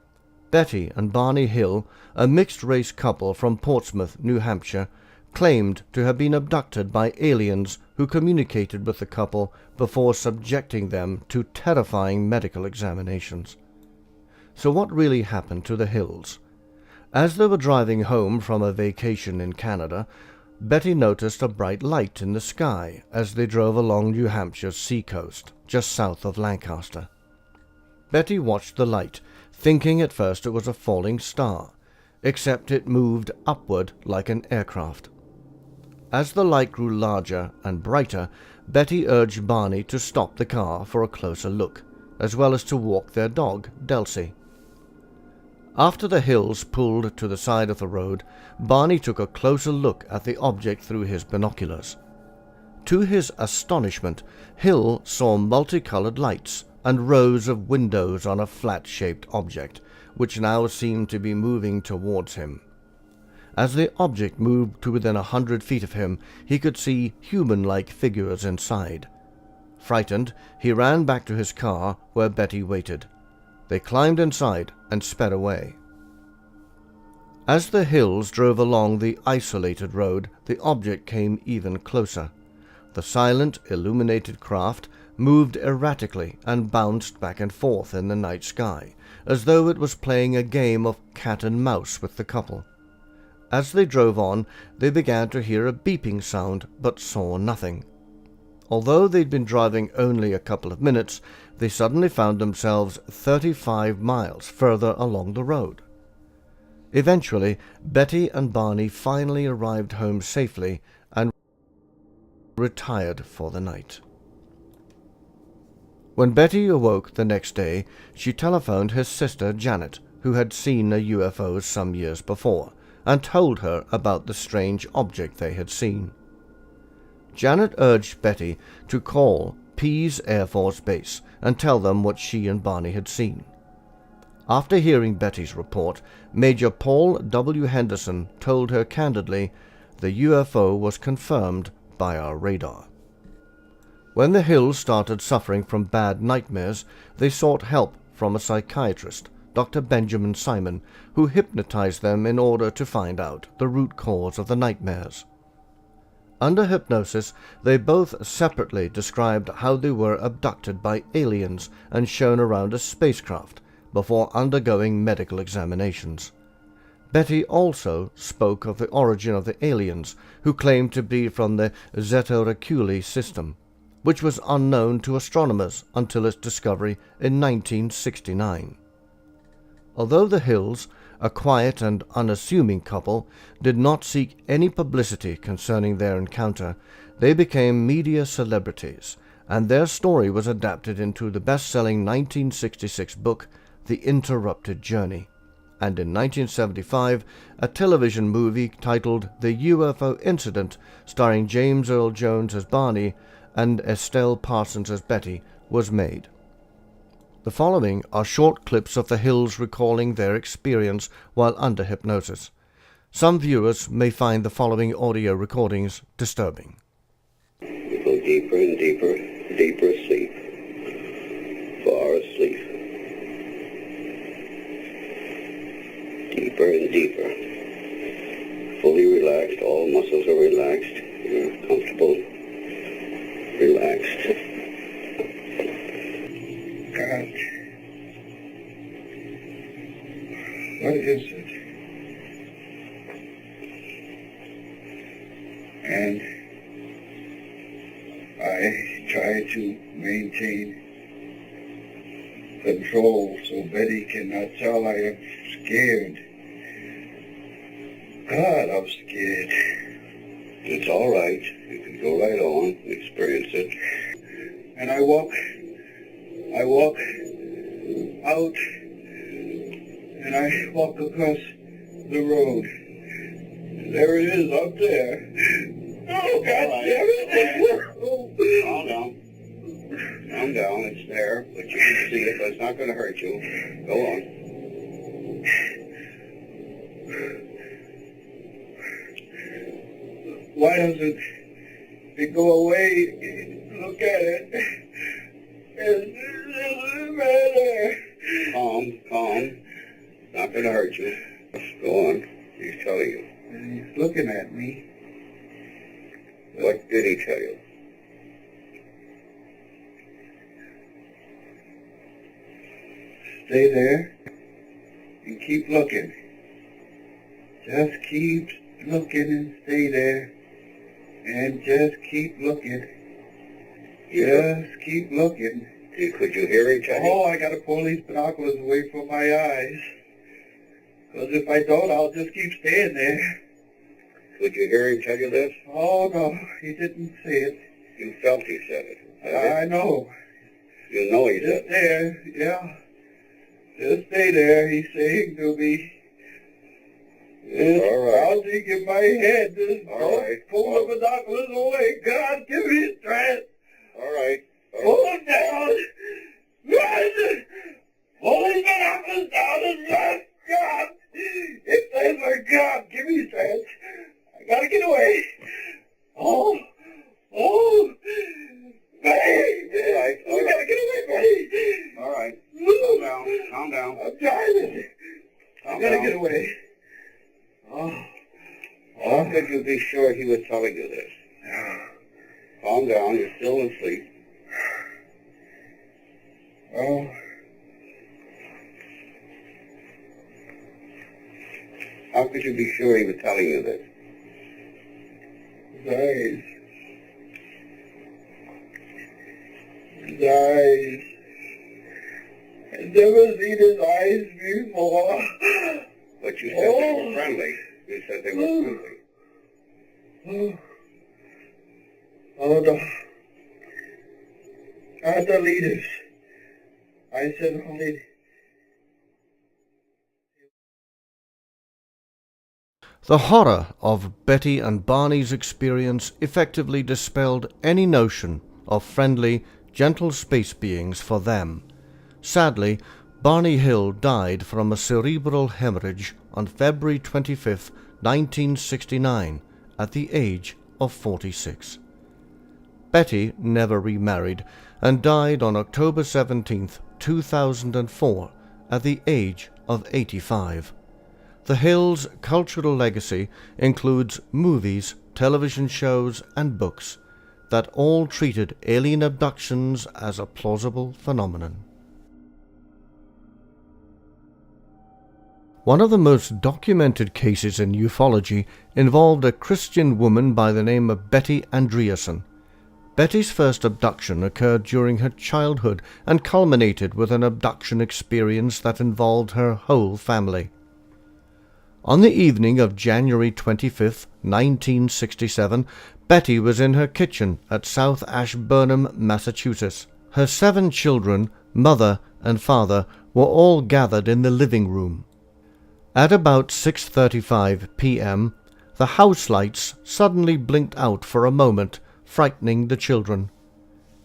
Betty and Barney Hill, a mixed-race couple from Portsmouth, New Hampshire, claimed to have been abducted by aliens who communicated with the couple before subjecting them to terrifying medical examinations. So what really happened to the Hills? As they were driving home from a vacation in Canada, Betty noticed a bright light in the sky as they drove along New Hampshire's seacoast, just south of Lancaster. Betty watched the light, thinking at first it was a falling star, except it moved upward like an aircraft. As the light grew larger and brighter, Betty urged Barney to stop the car for a closer look, as well as to walk their dog, Delcy. After the Hills pulled to the side of the road, Barney took a closer look at the object through his binoculars. To his astonishment, Hill saw multicolored lights and rows of windows on a flat-shaped object, which now seemed to be moving towards him. As the object moved to within 100 feet of him, he could see human-like figures inside. Frightened, he ran back to his car, where Betty waited. They climbed inside and sped away. As the Hills drove along the isolated road, the object came even closer. The silent, illuminated craft moved erratically and bounced back and forth in the night sky, as though it was playing a game of cat and mouse with the couple. As they drove on, they began to hear a beeping sound, but saw nothing. Although they'd been driving only a couple of minutes, they suddenly found themselves 35 miles further along the road. Eventually, Betty and Barney finally arrived home safely and retired for the night. When Betty awoke the next day, she telephoned his sister Janet, who had seen a UFO some years before, and told her about the strange object they had seen. Janet urged Betty to call Pease Air Force Base and tell them what she and Barney had seen. After hearing Betty's report, Major Paul W. Henderson told her candidly, "The UFO was confirmed by our radar." When the Hills started suffering from bad nightmares, they sought help from a psychiatrist, Dr. Benjamin Simon, who hypnotized them in order to find out the root cause of the nightmares. Under hypnosis, they both separately described how they were abducted by aliens and shown around a spacecraft before undergoing medical examinations. Betty also spoke of the origin of the aliens, who claimed to be from the Zeta Reticuli system, which was unknown to astronomers until its discovery in 1969. Although the Hills, a quiet and unassuming couple, did not seek any publicity concerning their encounter, they became media celebrities, and their story was adapted into the best-selling 1966 book, The Interrupted Journey, and in 1975, a television movie titled The UFO Incident, starring James Earl Jones as Barney and Estelle Parsons as Betty, was made. The following are short clips of the Hills recalling their experience while under hypnosis. Some viewers may find the following audio recordings disturbing. We go deeper and deeper, deeper asleep, far asleep, deeper and deeper, fully relaxed, all muscles are relaxed, you're comfortable, relaxed. God, what is it? And I try to maintain control so Betty cannot tell I am scared. God, I'm scared. It's all right. You can go right on, experience it. And I walk out, and I walk across the road. There it is up there. Oh, God damn it. Calm down. Calm down. It's there, but you can see it, but it's not going to hurt you. Go on. Why doesn't it go away? Look at it. It doesn't matter. Calm. Not going to hurt you. Go on. He's telling you. And he's looking at me. What did he tell you? Stay there and keep looking. Just keep looking and stay there. And just keep looking. Just keep looking. Could you hear him tell you? Oh, I got to pull these binoculars away from my eyes. Because if I don't, I'll just keep staying there. Could you hear him tell you this? Oh, no, he didn't say it. You felt he said it. I know. You know he does. There, yeah. Just stay there, he's saying to me. All right. I'll dig in my head. Just don't pull the binoculars away. God, give me strength. All right. Pull them down. Run! Pull the binoculars down and run. God! It says for God, give me strength. I gotta get away. Oh! Buddy! All right. We gotta get away, buddy. All right. Calm down. Calm down. I'm driving. I gotta get away. How could you be sure he was telling you this? Calm down. You're still asleep. How could you be sure he was telling you this? His eyes. His eyes. I've never seen his eyes before. But you said they were friendly. You said they were friendly. Oh, no. Not the leaders. I said only... The horror of Betty and Barney's experience effectively dispelled any notion of friendly, gentle space beings for them. Sadly, Barney Hill died from a cerebral hemorrhage on February 25, 1969, at the age of 46. Betty never remarried and died on October 17, 2004, at the age of 85. The Hills' cultural legacy includes movies, television shows, and books that all treated alien abductions as a plausible phenomenon. One of the most documented cases in ufology involved a Christian woman by the name of Betty Andreasson. Betty's first abduction occurred during her childhood and culminated with an abduction experience that involved her whole family. On the evening of January 25, 1967, Betty was in her kitchen at South Ashburnham, Massachusetts. Her 7 children, mother and father, were all gathered in the living room. At about 6:35 p.m., the house lights suddenly blinked out for a moment, frightening the children.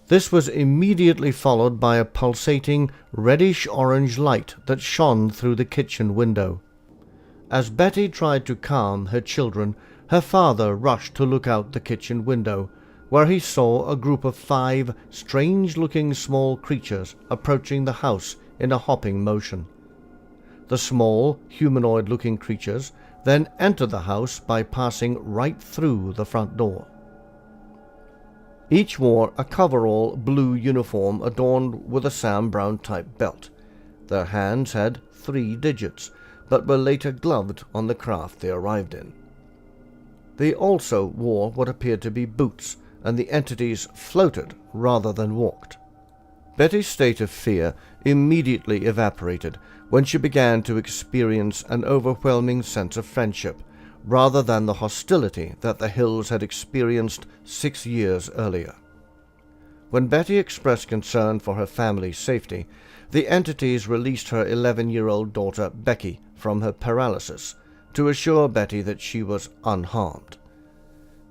This was immediately followed by a pulsating reddish-orange light that shone through the kitchen window. As Betty tried to calm her children, her father rushed to look out the kitchen window, where he saw a group of 5 strange-looking small creatures approaching the house in a hopping motion. The small, humanoid-looking creatures then entered the house by passing right through the front door. Each wore a coverall blue uniform adorned with a Sam Browne-type belt. Their hands had 3 digits, but were later gloved on the craft they arrived in. They also wore what appeared to be boots, and the entities floated rather than walked. Betty's state of fear immediately evaporated when she began to experience an overwhelming sense of friendship, rather than the hostility that the Hills had experienced 6 years earlier. When Betty expressed concern for her family's safety, the entities released her 11-year-old daughter Becky from her paralysis to assure Betty that she was unharmed.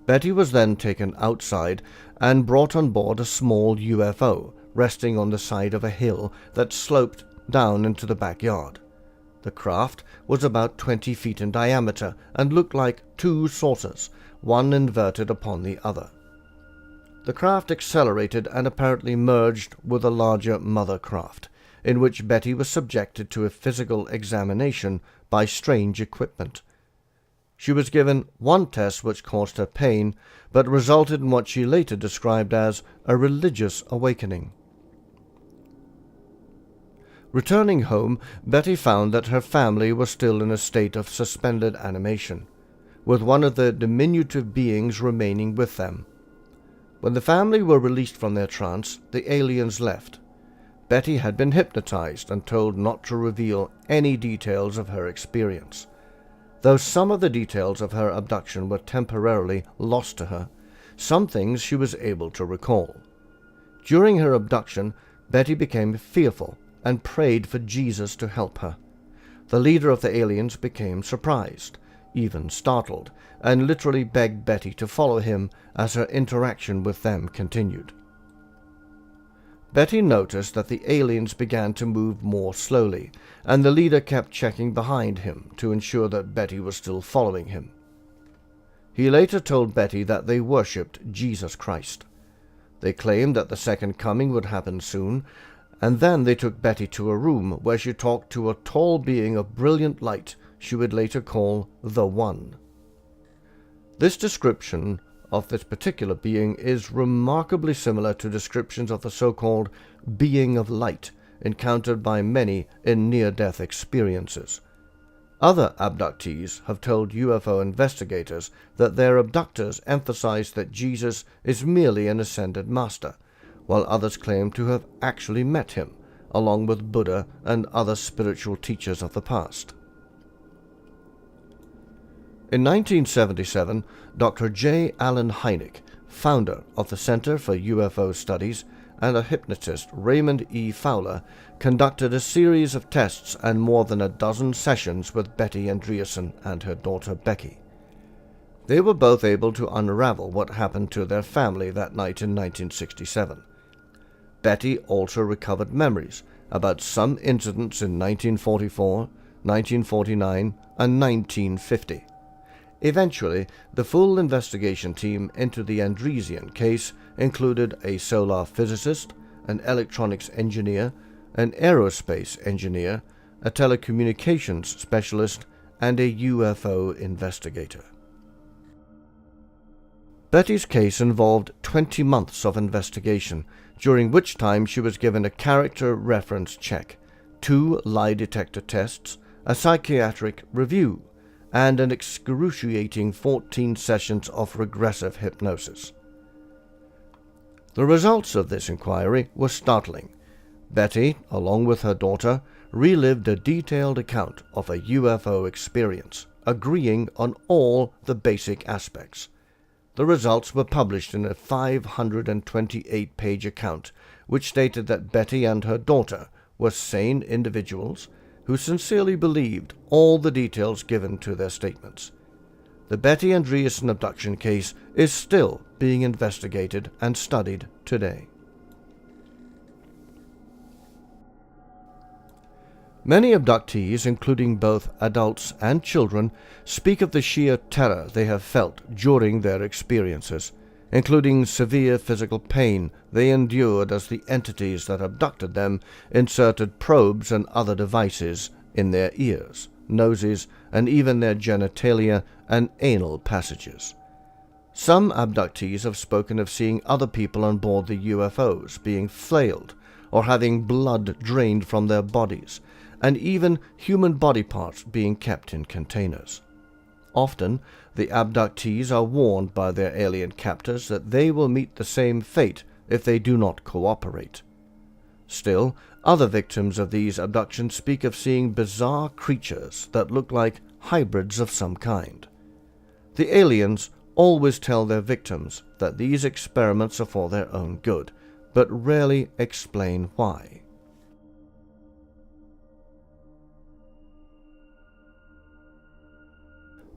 Betty was then taken outside and brought on board a small UFO resting on the side of a hill that sloped down into the backyard. The craft was about 20 feet in diameter and looked like 2 saucers, one inverted upon the other. The craft accelerated and apparently merged with a larger mother craft, in which Betty was subjected to a physical examination by strange equipment. She was given one test which caused her pain, but resulted in what she later described as a religious awakening. Returning home, Betty found that her family was still in a state of suspended animation, with one of the diminutive beings remaining with them. When the family were released from their trance, the aliens left. Betty had been hypnotized and told not to reveal any details of her experience. Though some of the details of her abduction were temporarily lost to her, some things she was able to recall. During her abduction, Betty became fearful and prayed for Jesus to help her. The leader of the aliens became surprised, even startled, and literally begged Betty to follow him as her interaction with them continued. Betty noticed that the aliens began to move more slowly, and the leader kept checking behind him to ensure that Betty was still following him. He later told Betty that they worshipped Jesus Christ. They claimed that the second coming would happen soon, and then they took Betty to a room where she talked to a tall being of brilliant light she would later call the One. This description of this particular being is remarkably similar to descriptions of the so-called being of light encountered by many in near-death experiences. Other abductees have told UFO investigators that their abductors emphasize that Jesus is merely an ascended master, while others claim to have actually met him, along with Buddha and other spiritual teachers of the past. In 1977, Dr. J. Allen Hynek, founder of the Center for UFO Studies, and a hypnotist, Raymond E. Fowler, conducted a series of tests and more than a dozen sessions with Betty Andreasson and her daughter Becky. They were both able to unravel what happened to their family that night in 1967. Betty also recovered memories about some incidents in 1944, 1949, and 1950. Eventually, the full investigation team into the Andreasson case included a solar physicist, an electronics engineer, an aerospace engineer, a telecommunications specialist, and a UFO investigator. Betty's case involved 20 months of investigation, during which time she was given a character reference check, 2 lie detector tests, a psychiatric review, and an excruciating 14 sessions of regressive hypnosis. The results of this inquiry were startling. Betty, along with her daughter, relived a detailed account of a UFO experience, agreeing on all the basic aspects. The results were published in a 528-page account, which stated that Betty and her daughter were sane individuals who sincerely believed all the details given to their statements. The Betty Andreasson abduction case is still being investigated and studied today. Many abductees, including both adults and children, speak of the sheer terror they have felt during their experiences, including severe physical pain they endured as the entities that abducted them inserted probes and other devices in their ears, noses, and even their genitalia and anal passages. Some abductees have spoken of seeing other people on board the UFOs being flailed or having blood drained from their bodies, and even human body parts being kept in containers. Often, the abductees are warned by their alien captors that they will meet the same fate if they do not cooperate. Still, other victims of these abductions speak of seeing bizarre creatures that look like hybrids of some kind. The aliens always tell their victims that these experiments are for their own good, but rarely explain why.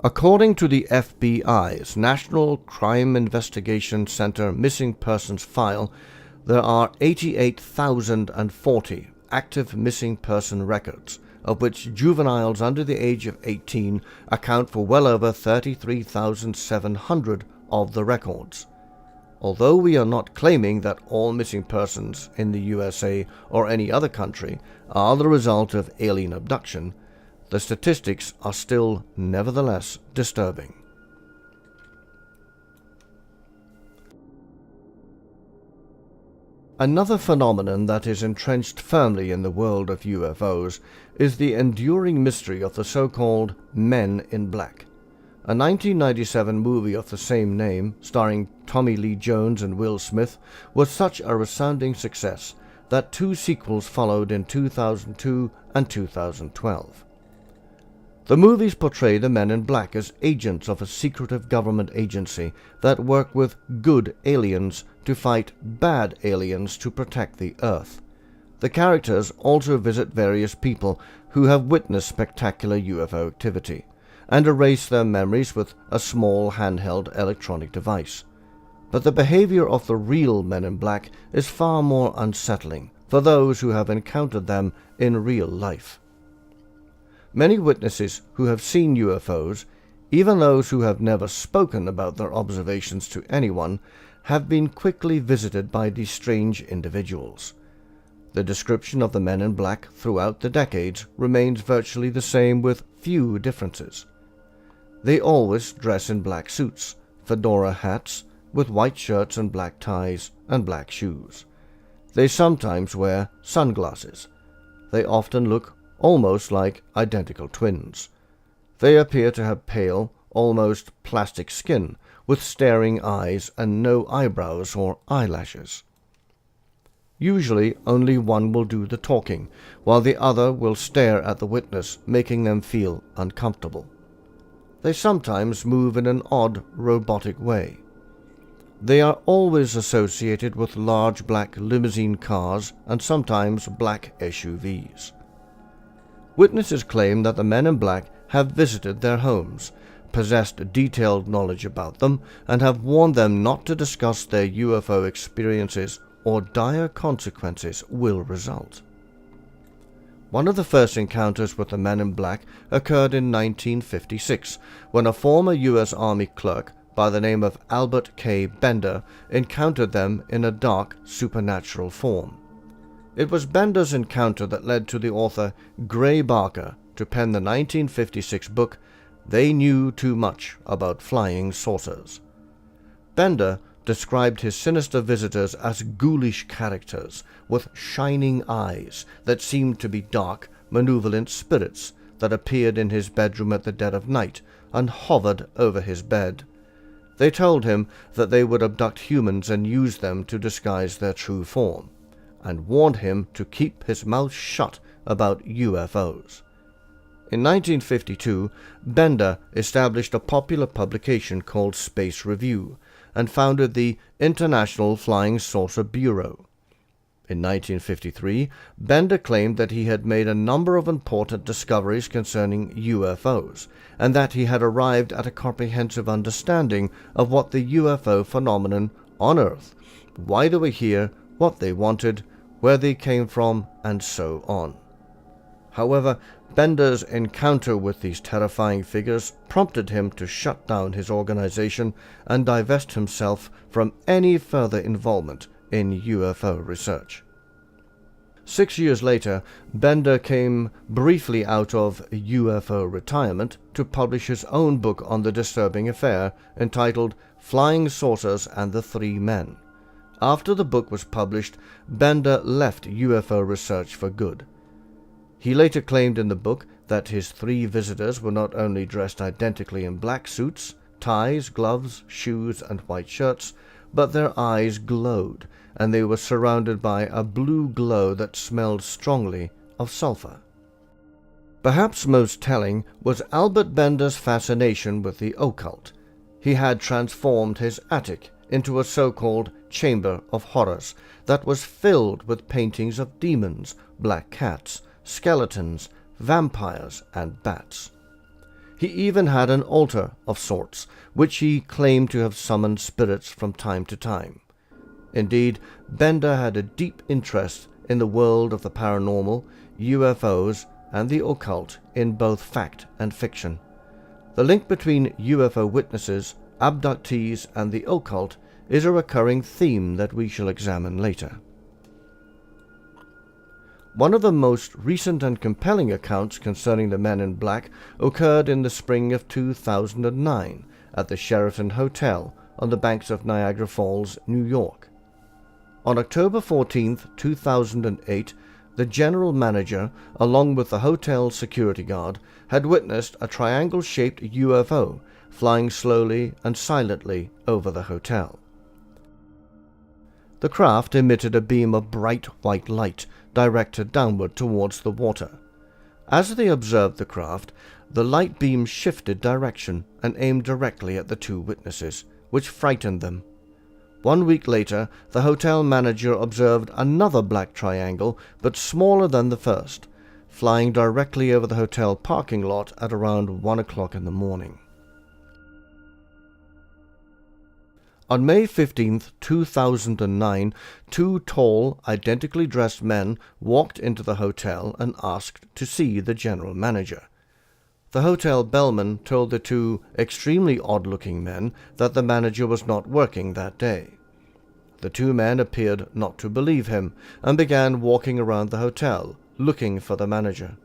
According to the FBI's National Crime Investigation Center Missing Persons File, there are 88,040 active missing person records, of which juveniles under the age of 18 account for well over 33,700 of the records. Although we are not claiming that all missing persons in the USA or any other country are the result of alien abduction, the statistics are still nevertheless disturbing. Another phenomenon that is entrenched firmly in the world of UFOs is the enduring mystery of the so-called Men in Black. A 1997 movie of the same name, starring Tommy Lee Jones and Will Smith, was such a resounding success that 2 sequels followed in 2002 and 2012. The movies portray the Men in Black as agents of a secretive government agency that work with good aliens to fight bad aliens to protect the Earth. The characters also visit various people who have witnessed spectacular UFO activity, and erase their memories with a small handheld electronic device. But the behavior of the real Men in Black is far more unsettling for those who have encountered them in real life. Many witnesses who have seen UFOs, even those who have never spoken about their observations to anyone, have been quickly visited by these strange individuals. The description of the Men in Black throughout the decades remains virtually the same with few differences. They always dress in black suits, fedora hats, with white shirts and black ties and black shoes. They sometimes wear sunglasses. They often look almost like identical twins. They appear to have pale, almost plastic skin, with staring eyes and no eyebrows or eyelashes. Usually only one will do the talking, while the other will stare at the witness, making them feel uncomfortable. They sometimes move in an odd, robotic way. They are always associated with large black limousine cars and sometimes black SUVs. Witnesses claim that the Men in Black have visited their homes, possessed detailed knowledge about them, and have warned them not to discuss their UFO experiences or dire consequences will result. One of the first encounters with the Men in Black occurred in 1956, when a former U.S. Army clerk by the name of Albert K. Bender encountered them in a dark, supernatural form. It was Bender's encounter that led to the author Gray Barker to pen the 1956 book They Knew Too Much About Flying Saucers. Bender described his sinister visitors as ghoulish characters with shining eyes that seemed to be dark, malevolent spirits that appeared in his bedroom at the dead of night and hovered over his bed. They told him that they would abduct humans and use them to disguise their true form, and warned him to keep his mouth shut about UFOs. In 1952, Bender established a popular publication called Space Review and founded the International Flying Saucer Bureau. In 1953, Bender claimed that he had made a number of important discoveries concerning UFOs, and that he had arrived at a comprehensive understanding of what the UFO phenomenon on Earth, why they were here, what they wanted, where they came from, and so on. However, Bender's encounter with these terrifying figures prompted him to shut down his organization and divest himself from any further involvement in UFO research. 6 years later, Bender came briefly out of UFO retirement to publish his own book on the disturbing affair entitled Flying Saucers and the Three Men. After the book was published, Bender left UFO research for good. He later claimed in the book that his three visitors were not only dressed identically in black suits, ties, gloves, shoes, and white shirts, but their eyes glowed, and they were surrounded by a blue glow that smelled strongly of sulfur. Perhaps most telling was Albert Bender's fascination with the occult. He had transformed his attic into a so-called chamber of horrors that was filled with paintings of demons, black cats, skeletons, vampires, and bats. He even had an altar of sorts, which he claimed to have summoned spirits from time to time. Indeed, Bender had a deep interest in the world of the paranormal, UFOs, and the occult in both fact and fiction. The link between UFO witnesses, abductees, and the occult is a recurring theme that we shall examine later. One of the most recent and compelling accounts concerning the Men in Black occurred in the spring of 2009 at the Sheraton Hotel on the banks of Niagara Falls, New York. On October 14, 2008, the general manager, along with the hotel security guard, had witnessed a triangle-shaped UFO flying slowly and silently over the hotel. The craft emitted a beam of bright white light directed downward towards the water. As they observed the craft, the light beam shifted direction and aimed directly at the two witnesses, which frightened them. 1 week later, the hotel manager observed another black triangle, but smaller than the first, flying directly over the hotel parking lot at around 1 o'clock in the morning. On May 15, 2009, two tall, identically dressed men walked into the hotel and asked to see the general manager. The hotel bellman told the two extremely odd-looking men that the manager was not working that day. The two men appeared not to believe him and began walking around the hotel, looking for the manager.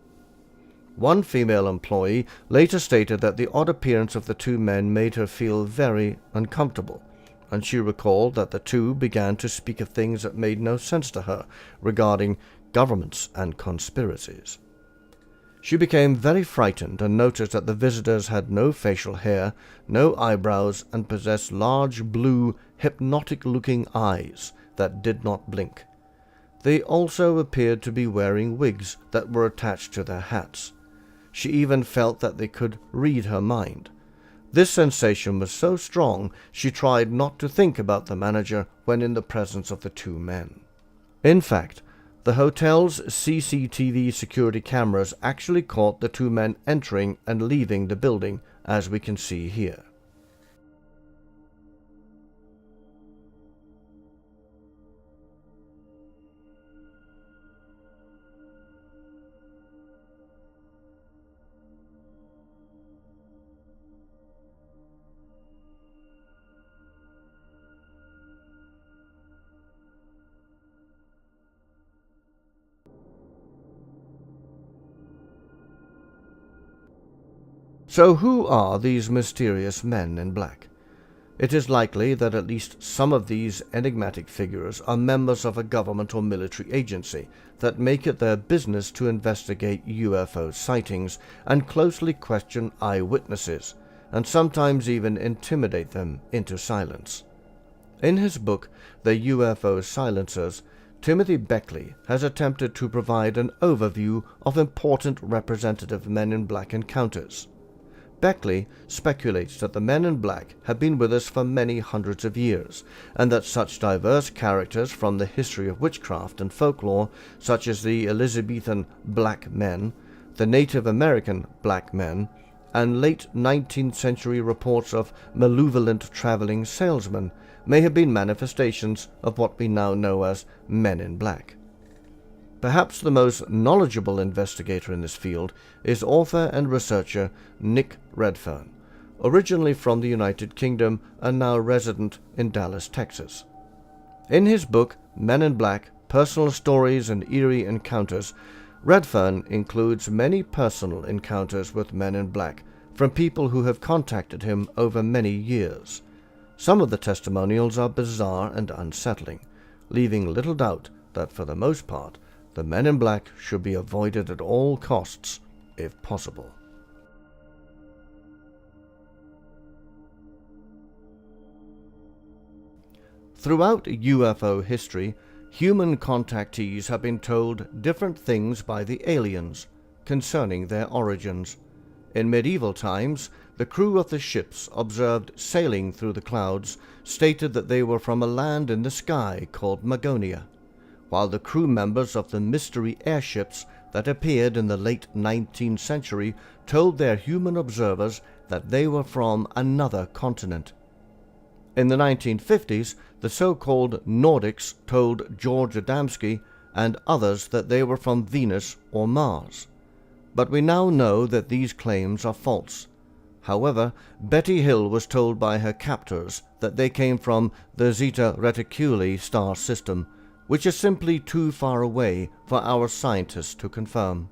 One female employee later stated that the odd appearance of the two men made her feel very uncomfortable, and she recalled that the two began to speak of things that made no sense to her regarding governments and conspiracies. She became very frightened and noticed that the visitors had no facial hair, no eyebrows, and possessed large blue, hypnotic-looking eyes that did not blink. They also appeared to be wearing wigs that were attached to their hats. She even felt that they could read her mind. This sensation was so strong she tried not to think about the manager when in the presence of the two men. In fact, the hotel's CCTV security cameras actually caught the two men entering and leaving the building, as we can see here. So who are these mysterious men in black? It is likely that at least some of these enigmatic figures are members of a government or military agency that make it their business to investigate UFO sightings and closely question eyewitnesses, and sometimes even intimidate them into silence. In his book, The UFO Silencers, Timothy Beckley has attempted to provide an overview of important representative men in black encounters. Beckley speculates that the men in black have been with us for many hundreds of years, and that such diverse characters from the history of witchcraft and folklore, such as the Elizabethan black men, the Native American black men, and late 19th century reports of malevolent traveling salesmen, may have been manifestations of what we now know as men in black. Perhaps the most knowledgeable investigator in this field is author and researcher Nick Redfern, originally from the United Kingdom and now resident in Dallas, Texas. In his book, Men in Black, Personal Stories and Eerie Encounters, Redfern includes many personal encounters with men in black from people who have contacted him over many years. Some of the testimonials are bizarre and unsettling, leaving little doubt that for the most part, the men in black should be avoided at all costs, if possible. Throughout UFO history, human contactees have been told different things by the aliens concerning their origins. In medieval times, the crew of the ships observed sailing through the clouds stated that they were from a land in the sky called Magonia, while the crew members of the mystery airships that appeared in the late 19th century told their human observers that they were from another continent. In the 1950s, the so-called Nordics told George Adamski and others that they were from Venus or Mars. But we now know that these claims are false. However, Betty Hill was told by her captors that they came from the Zeta Reticuli star system, which is simply too far away for our scientists to confirm.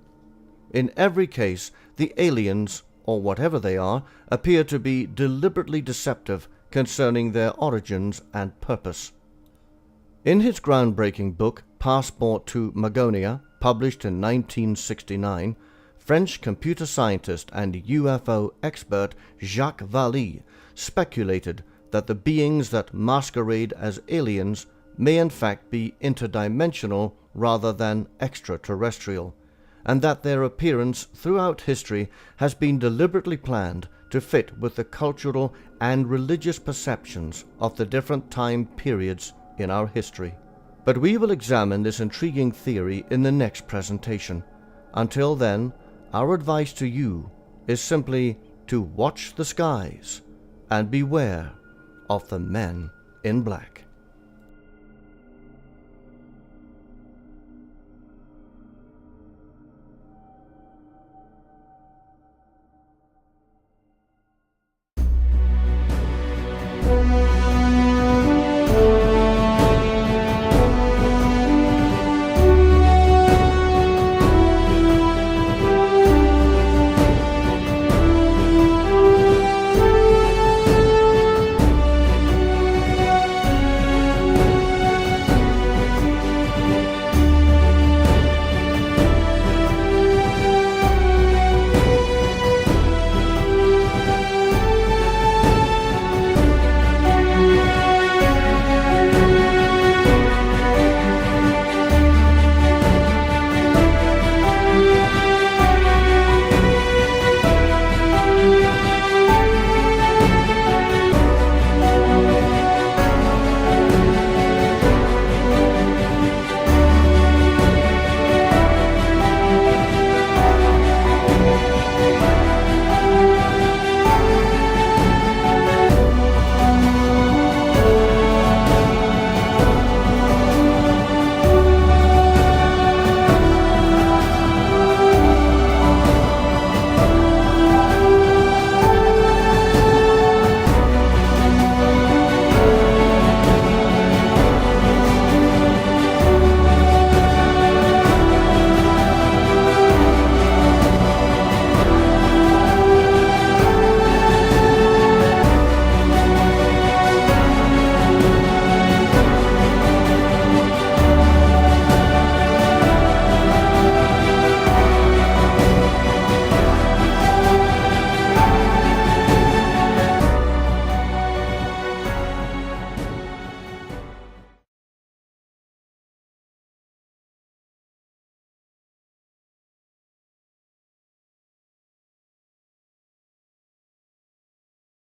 In every case, the aliens, or whatever they are, appear to be deliberately deceptive concerning their origins and purpose. In his groundbreaking book, Passport to Magonia, published in 1969, French computer scientist and UFO expert Jacques Vallée speculated that the beings that masquerade as aliens may in fact be interdimensional rather than extraterrestrial, and that their appearance throughout history has been deliberately planned to fit with the cultural and religious perceptions of the different time periods in our history. But we will examine this intriguing theory in the next presentation. Until then, our advice to you is simply to watch the skies and beware of the men in black.